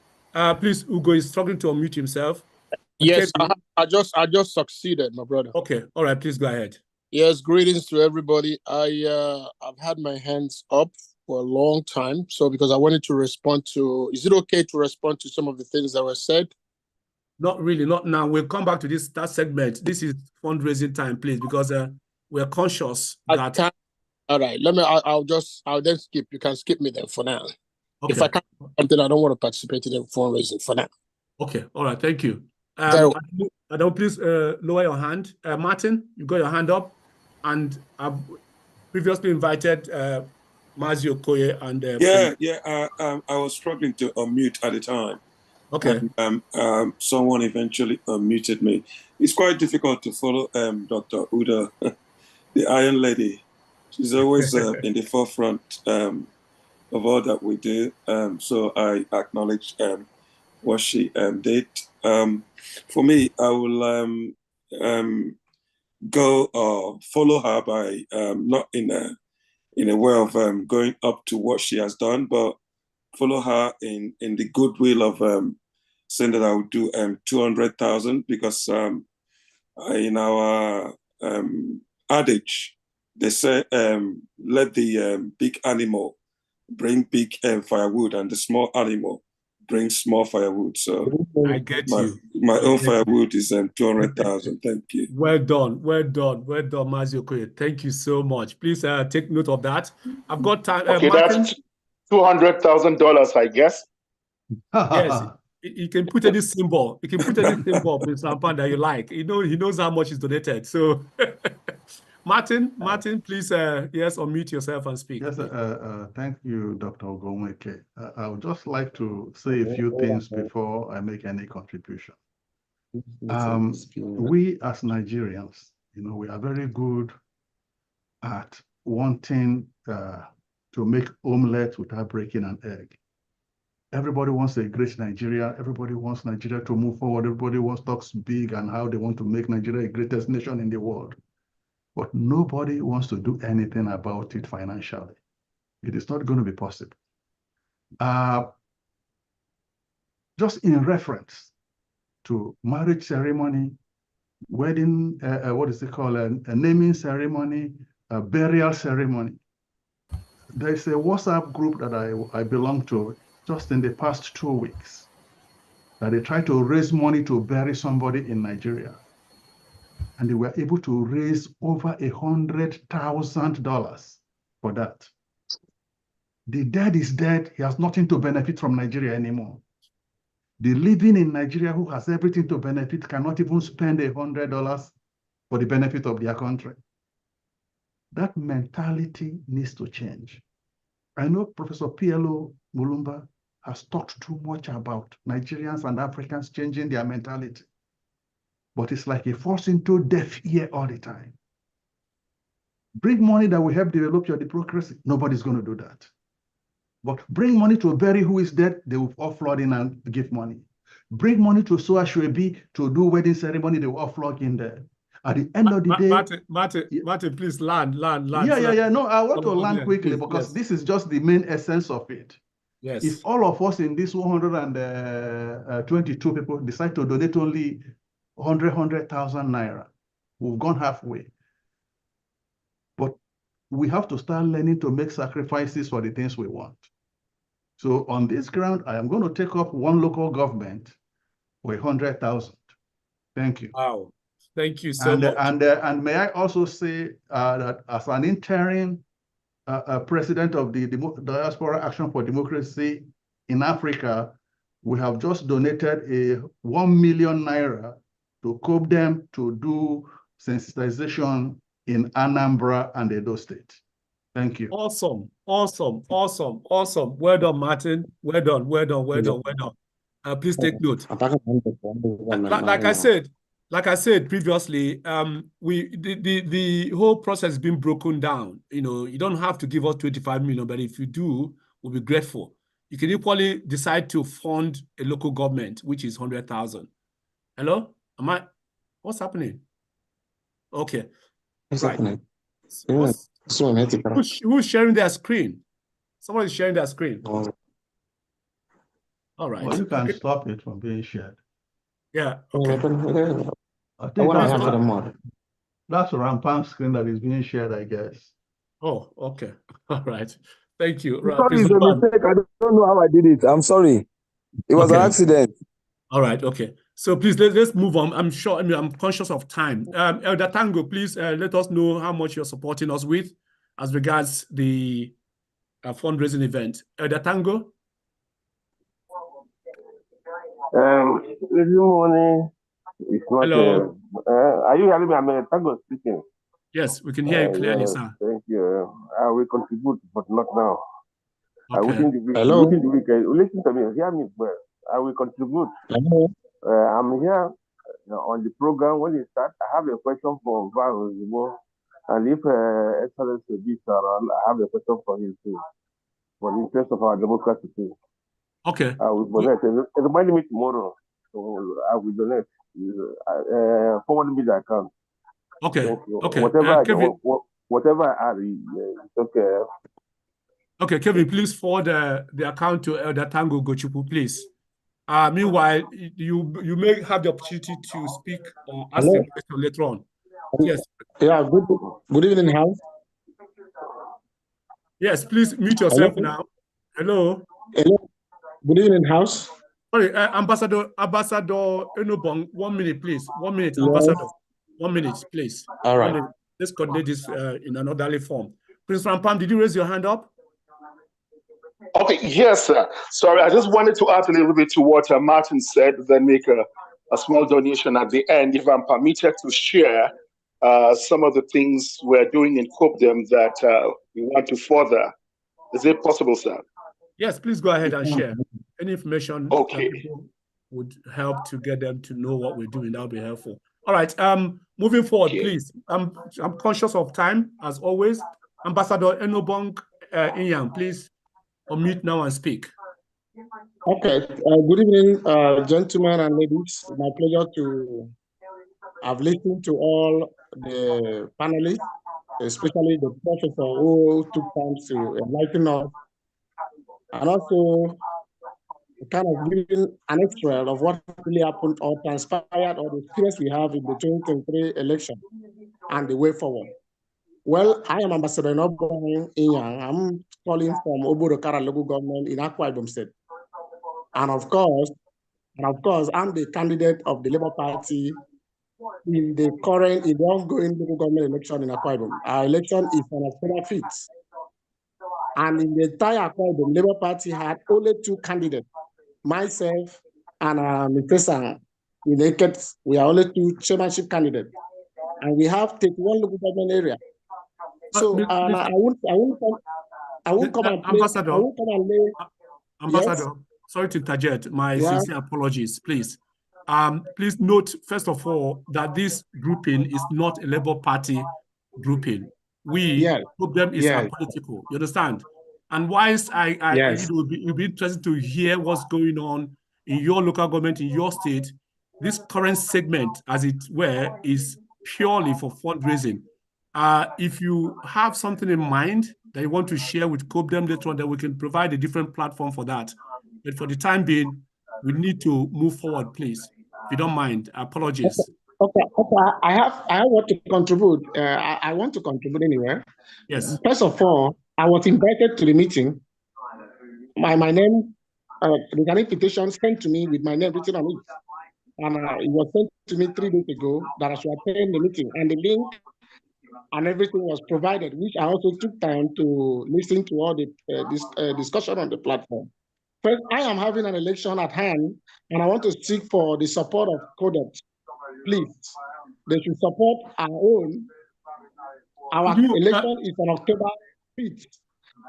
Please, Ugo is struggling to unmute himself. Yes, I just succeeded, my brother. Okay, all right, please go ahead. Yes, greetings to everybody. I've had my hands up for a long time, so because I wanted to respond to, is it okay to respond to some of the things that were said? Not really, not now. We'll come back to that segment. This is fundraising time, please, because we're conscious that. All right, I'll then skip. You can skip me then for now. Okay. If I can't do something, I don't want to participate in the fundraising for now. Okay, all right, thank you. Adam, please lower your hand. Martin, you got your hand up, and I've previously invited Mazi Okoye and I was struggling to unmute at the time. Okay. And, someone eventually unmuted me. It's quite difficult to follow Dr. Uda, the Iron Lady. She's always in the forefront of all that we do. So I acknowledge what she did. For me, I will go follow her by not in a way of going up to what she has done, but follow her in the goodwill of saying that I would do 200,000, because in our adage, they say let the big animal bring big firewood, and the small animal brings small firewood. So I get my own firewood is 200,000. Thank you. Well done, Mazi Okoye. Thank you so much. Please take note of that. I've got time. Okay, that's $200,000, I guess. Yes, you can put any symbol. You can put any symbol, Mr. Ampan, that you like. He knows how much is donated. So, Martin, please, yes, unmute yourself and speak. Yes, thank you, Dr. Ogomeke. I would just like to say a few things before I make any contribution. We as Nigerians, we are very good at wanting to make omelette without breaking an egg. Everybody wants a great Nigeria. Everybody wants Nigeria to move forward. Everybody wants talks big and how they want to make Nigeria the greatest nation in the world. But nobody wants to do anything about it financially. It is not going to be possible. Just in reference to marriage ceremony, wedding, what is it called, a naming ceremony, a burial ceremony. There's a WhatsApp group that I belong to just in the past 2 weeks that they tried to raise money to bury somebody in Nigeria. And they were able to raise over $100,000 for that. The dead is dead. He has nothing to benefit from Nigeria anymore. The living in Nigeria who has everything to benefit cannot even spend $100 for the benefit of their country. That mentality needs to change. I know Professor PLO Mulumba has talked too much about Nigerians and Africans changing their mentality, but it's like he falls into deaf ear all the time. Bring money that will help develop your democracy. Nobody's going to do that. But bring money to bury who is dead, they will all flood in and give money. Bring money to Soashwebi to do wedding ceremony, they will all flock in there. At the end of the day... Martin, please land. Yeah. No, I want to land quickly because this is just the main essence of it. Yes. If all of us in this 122 people decide to donate only 100,000 naira, we've gone halfway. But we have to start learning to make sacrifices for the things we want. So on this ground, I am going to take up one local government for 100,000. Thank you. Wow. Thank you so much. And may I also say that as an interim president of the Diaspora Action for Democracy in Africa, we have just donated a 1 million naira to COPDEM to do sensitization in Anambra and Edo State. Thank you. Awesome. Well done, Martin. Well done. Please take note. Like I said previously, the whole process has been broken down. You don't have to give us 25 million, but if you do, we'll be grateful. You can equally decide to fund a local government, which is 100,000. Hello? What's happening? Okay. What's right. happening? Who's sharing their screen? Somebody's sharing their screen. Oh. All right. Well, you can stop it from being shared. Yeah. Okay. I think that's a rampant screen that is being shared, I guess. Oh, okay. All right. Thank you. Sorry, it's a mistake. I don't know how I did it. I'm sorry. It was an accident. All right. Okay. So please let's move on. I'm conscious of time. Elder Tango, please let us know how much you're supporting us with as regards the fundraising event. Elder Tango. Good morning. It's not, hello. Are you hearing me? I'm Tango speaking. Yes, we can hear you clearly, sir. Thank you. I will contribute, but not now. Okay. Within the weekend, listen to me. Hear me well. I will contribute. Hello. I'm here on the program. When you start, I have a question for Valentine Ozigbo, and if Excellency will be around, I have a question for him too, for the interest of our democracy too. Okay. I will donate. Remind me tomorrow. So I will donate. Forward me the account. Okay. Okay. Whatever I add, it's okay. Okay, Kevin, please forward the account to Elder Tango Gochupu, please. Meanwhile, you may have the opportunity to speak or ask a question later on. Yes. Yeah. Good evening, House. Yes, please mute yourself now. Hello. Hello. Good evening, House. Sorry, Ambassador Enobong, 1 minute, please. 1 minute, yes. Ambassador. 1 minute, please. All right. Let's coordinate this in an orderly form. Prince Rampam, did you raise your hand up? Okay, yes, sir. Sorry, I just wanted to add a little bit to what Martin said, then make a small donation at the end, if I'm permitted to share some of the things we're doing in COPDEM that we want to further. Is it possible, sir? Yes, please go ahead and share. Any information that people would help to get them to know what we're doing, that would be helpful. All right, moving forward, please. I'm conscious of time, as always. Ambassador Enobong, Inyang, please unmute now and speak. Okay. Good evening, gentlemen and ladies. My pleasure to have listened to all the panelists, especially the professor who took time to enlighten us, and also kind of giving an extra of what really happened or transpired or the experience we have in the 2023 election and the way forward. Well, I am Ambassador Nobong Inyang. I'm calling from Oborokara local government in Akwa Ibom State. And of course, I'm the candidate of the Labour Party in the ongoing local government election in Akwa Ibom. Our election is on October 5th. And in the entire Akwa Ibom, Labour Party had only 2 candidates, myself and Mr. Sang. We are only 2 chairmanship candidates. And we have 31 local government area. So I won't come and play. Ambassador, I won't come and lay. Ambassador, Yes? sorry to interject. My sincere apologies, please. Please note, first of all, that this grouping is not a Labour Party grouping. COPDEM is apolitical. You understand? And whilst it will be interesting to hear what's going on in your local government, in your state, this current segment, as it were, is purely for fundraising. If you have something in mind that you want to share with COPDEM later on, then we can provide a different platform for that. But for the time being, we need to move forward, please. If you don't mind, apologies. Okay. I have what to contribute. I want to contribute anywhere. Yes. First of all, I was invited to the meeting. My name, there's an invitation sent to me with my name written on it. And it was sent to me 3 days ago that I should attend the meeting. And the link and everything was provided, which I also took time to listen to all the discussion on the platform. First, I am having an election at hand, and I want to seek for the support of COPDEM. Please, they should support our own. Our election is on October 5th,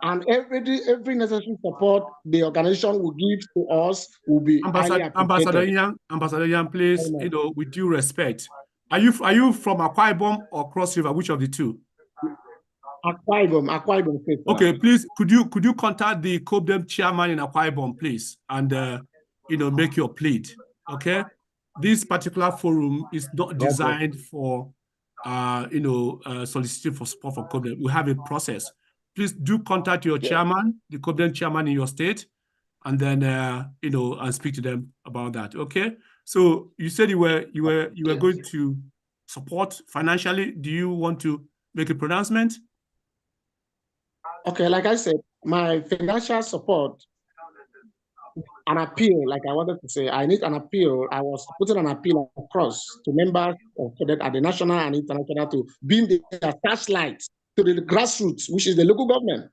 and every necessary support the organization will give to us will be highly appreciated. Ambassador Yang, please, with due respect, are you from Akwa Ibom or Cross River? Which of the 2? Akwa Ibom State. Okay, please, could you contact the COPDEM chairman in Akwa Ibom, please, and make your plea. Okay, this particular forum is not designed for soliciting for support for COPDEM. We have a process. Please do contact your chairman, the COPDEM chairman in your state, and then and speak to them about that. Okay. So you said you were going to support financially. Do you want to make a pronouncement? Okay, like I said, my financial support, an appeal, like I wanted to say, I need an appeal. I was putting an appeal across to members of COPDEM at the national and international to beam the flashlight to the grassroots, which is the local government.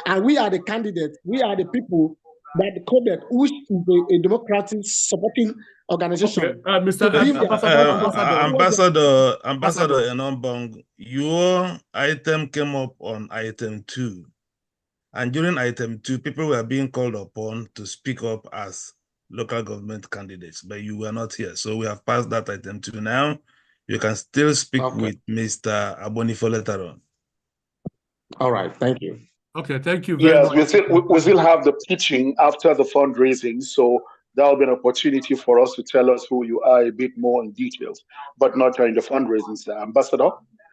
And we are the candidates, we are the people that the COPDEM, which is a democratic supporting organization. Okay. Ambassador Enombong, your item came up on item 2. And during item 2, people were being called upon to speak up as local government candidates, but you were not here. So we have passed that item 2 now. You can still speak with Mr. Abonifo later on. All right, thank you. Okay, thank you very much. We still have the pitching after the fundraising, so that will be an opportunity for us to tell us who you are a bit more in details, but not during the fundraising. So, Ambassador,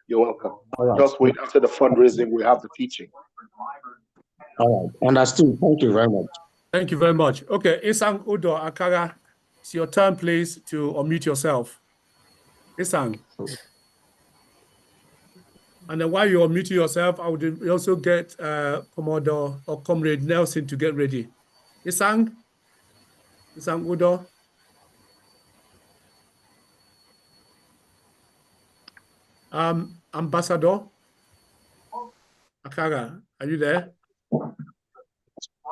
you're welcome. Right. Just wait after the fundraising, we have the pitching. All right, understood. Thank you very much. Thank you very much. Okay, Isang Udo Akara, it's your turn, please, to unmute yourself. Isang. And then while you're muting yourself, I would also get Commodore or Comrade Nelson to get ready. Isang Udo. Ambassador Akara, are you there?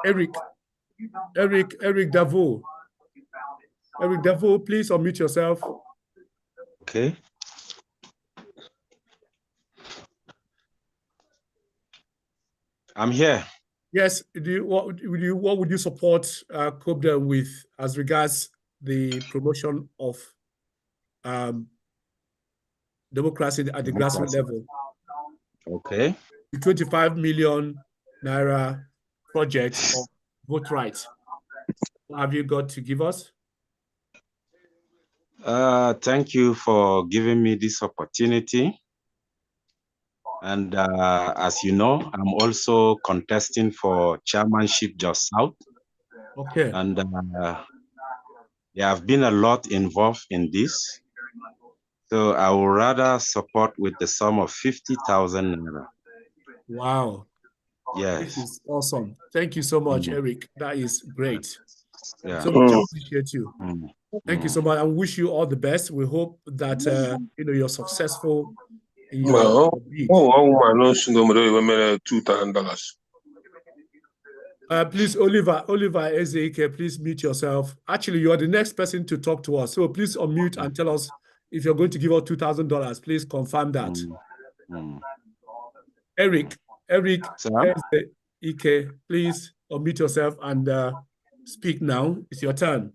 Eric Davo. Eric Davo, please unmute yourself. Okay. I'm here. Yes. What would you support COPDEM with as regards the promotion of democracy at the grassroots level? Okay. The 25 million naira project of vote rights. What have you got to give us? Thank you for giving me this opportunity. And as you know, I'm also contesting for chairmanship just south. Okay. And there have been a lot involved in this. So I would rather support with the sum of 50,000 naira. Wow. Yes. This is awesome. Thank you so much, Eric. That is great. Yeah. So much appreciate you. Thank you so much. I wish you all the best. We hope that you're successful in your bid. $2,000. Please, Oliver Ezeke, please mute yourself. Actually, you are the next person to talk to us. So please unmute and tell us if you're going to give us $2,000. Please confirm that. Eric Ezeke, please unmute yourself and speak now. It's your turn.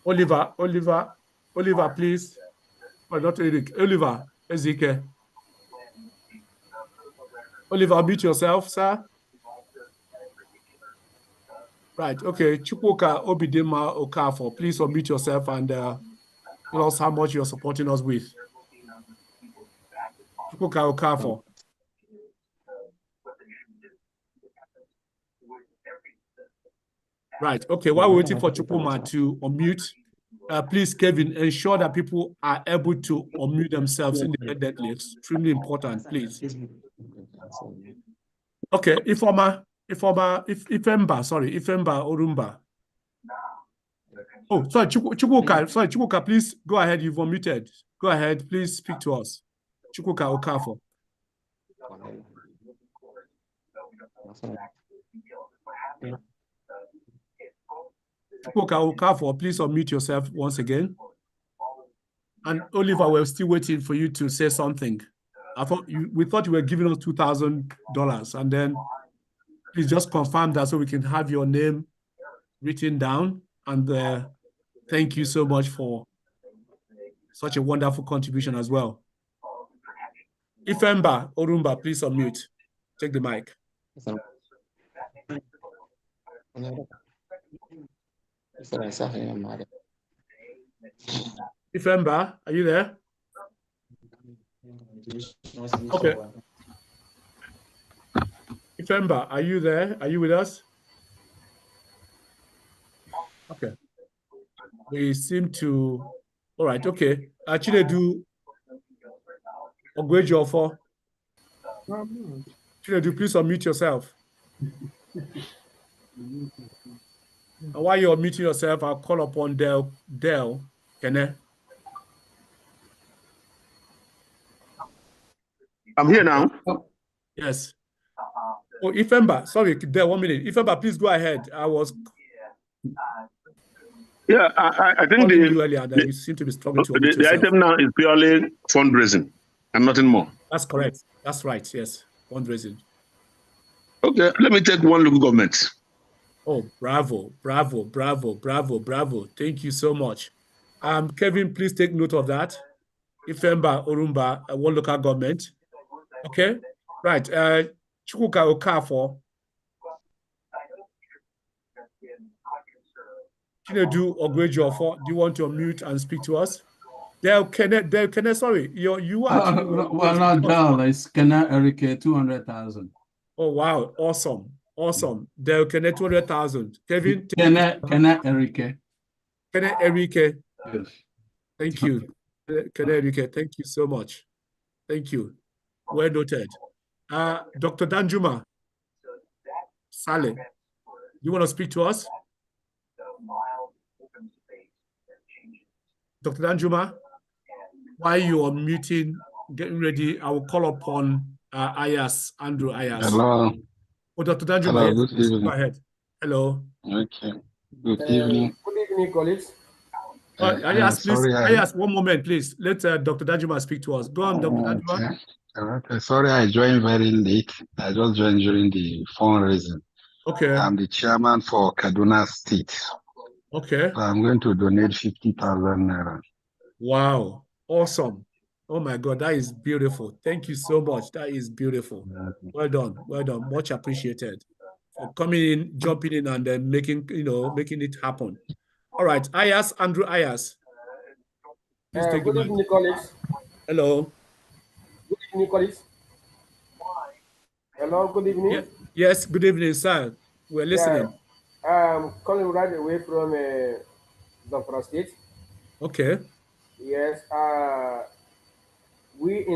Oliver, please. Oh, not Eric. Oliver Ezeke. Oliver, mute yourself, sir. Right, okay. Chukwuka Obidima Okafor, please unmute yourself and tell us how much you're supporting us with. Chukwuka Okafor. Right, okay. While we're waiting for Chukwuma to unmute, please, Kevin, ensure that people are able to unmute themselves independently. Extremely important, please. Okay, Ifemba Orumba. Oh, sorry, Chukwuka, please go ahead. You've unmuted. Go ahead, please speak to us. Chukwuka Okafor. Chukwuka Okafor, please unmute yourself once again. And Oliver, we're still waiting for you to say something. We thought you were giving us $2,000, and then please just confirm that so we can have your name written down. And thank you so much for such a wonderful contribution as well. Ifemba Orumba, please unmute. Take the mic. Ifemba, are you there? Okay. Ifemba, are you there? Are you with us? Okay. We seem to. All right. Okay. Chinedu Ogwejofor. Chinedu, please unmute yourself. And while you're muting yourself, I'll call upon Dele. Kene. I'm here now. Yes. Oh, Ifemba, sorry, Dele, 1 minute. Ifemba, please go ahead. Yeah, I think you seem to be struggling to the item now is purely fundraising and nothing more. That's correct. That's right. Yes, fundraising. Okay, let me take one local government. Oh, bravo. Thank you so much. Kevin, please take note of that. Ifemba Orumba, one local government. Okay, right. Chukwuka Okafor. Chinedu Ogwejofor, do you want to unmute and speak to us? Dele, sorry, you actually. Well, not Dele, it's Kene Erike, 200,000. Oh, wow, awesome. Dele Kene, 200,000. Kevin? Kene Erike. Kene Erike. Yes. Thank you. Kene Erike, thank you so much. Thank you. Well noted. Dr. Danjuma Saleh, you want to speak to us? Dr. Danjuma, while you are muting, getting ready, I will call upon Andrew Ayas. Hello. Oh, Dr. Danjuma, hello, yes, good evening. Go ahead. Hello. Okay. Good evening. Good evening, colleagues. Ayas, please. Ayas, 1 moment, please. Let Dr. Danjuma speak to us. Go on, Dr. Danjuma. Okay. Sorry, I joined very late. I just joined during the fundraising. Okay. I'm the chairman for Kaduna State. Okay. So I'm going to donate 50,000 naira. Wow. Awesome. Oh my God, that is beautiful. Thank you so much. That is beautiful. Well done. Well done. Much appreciated for coming in, jumping in, and then making it happen. All right, Ayas, Andrew Ayas. Good evening, colleagues. Hello. Good evening, colleagues. Hello, good evening. Yes, good evening, sir. We're listening. I'm calling right away from Zamfara State. Okay. Yes. We in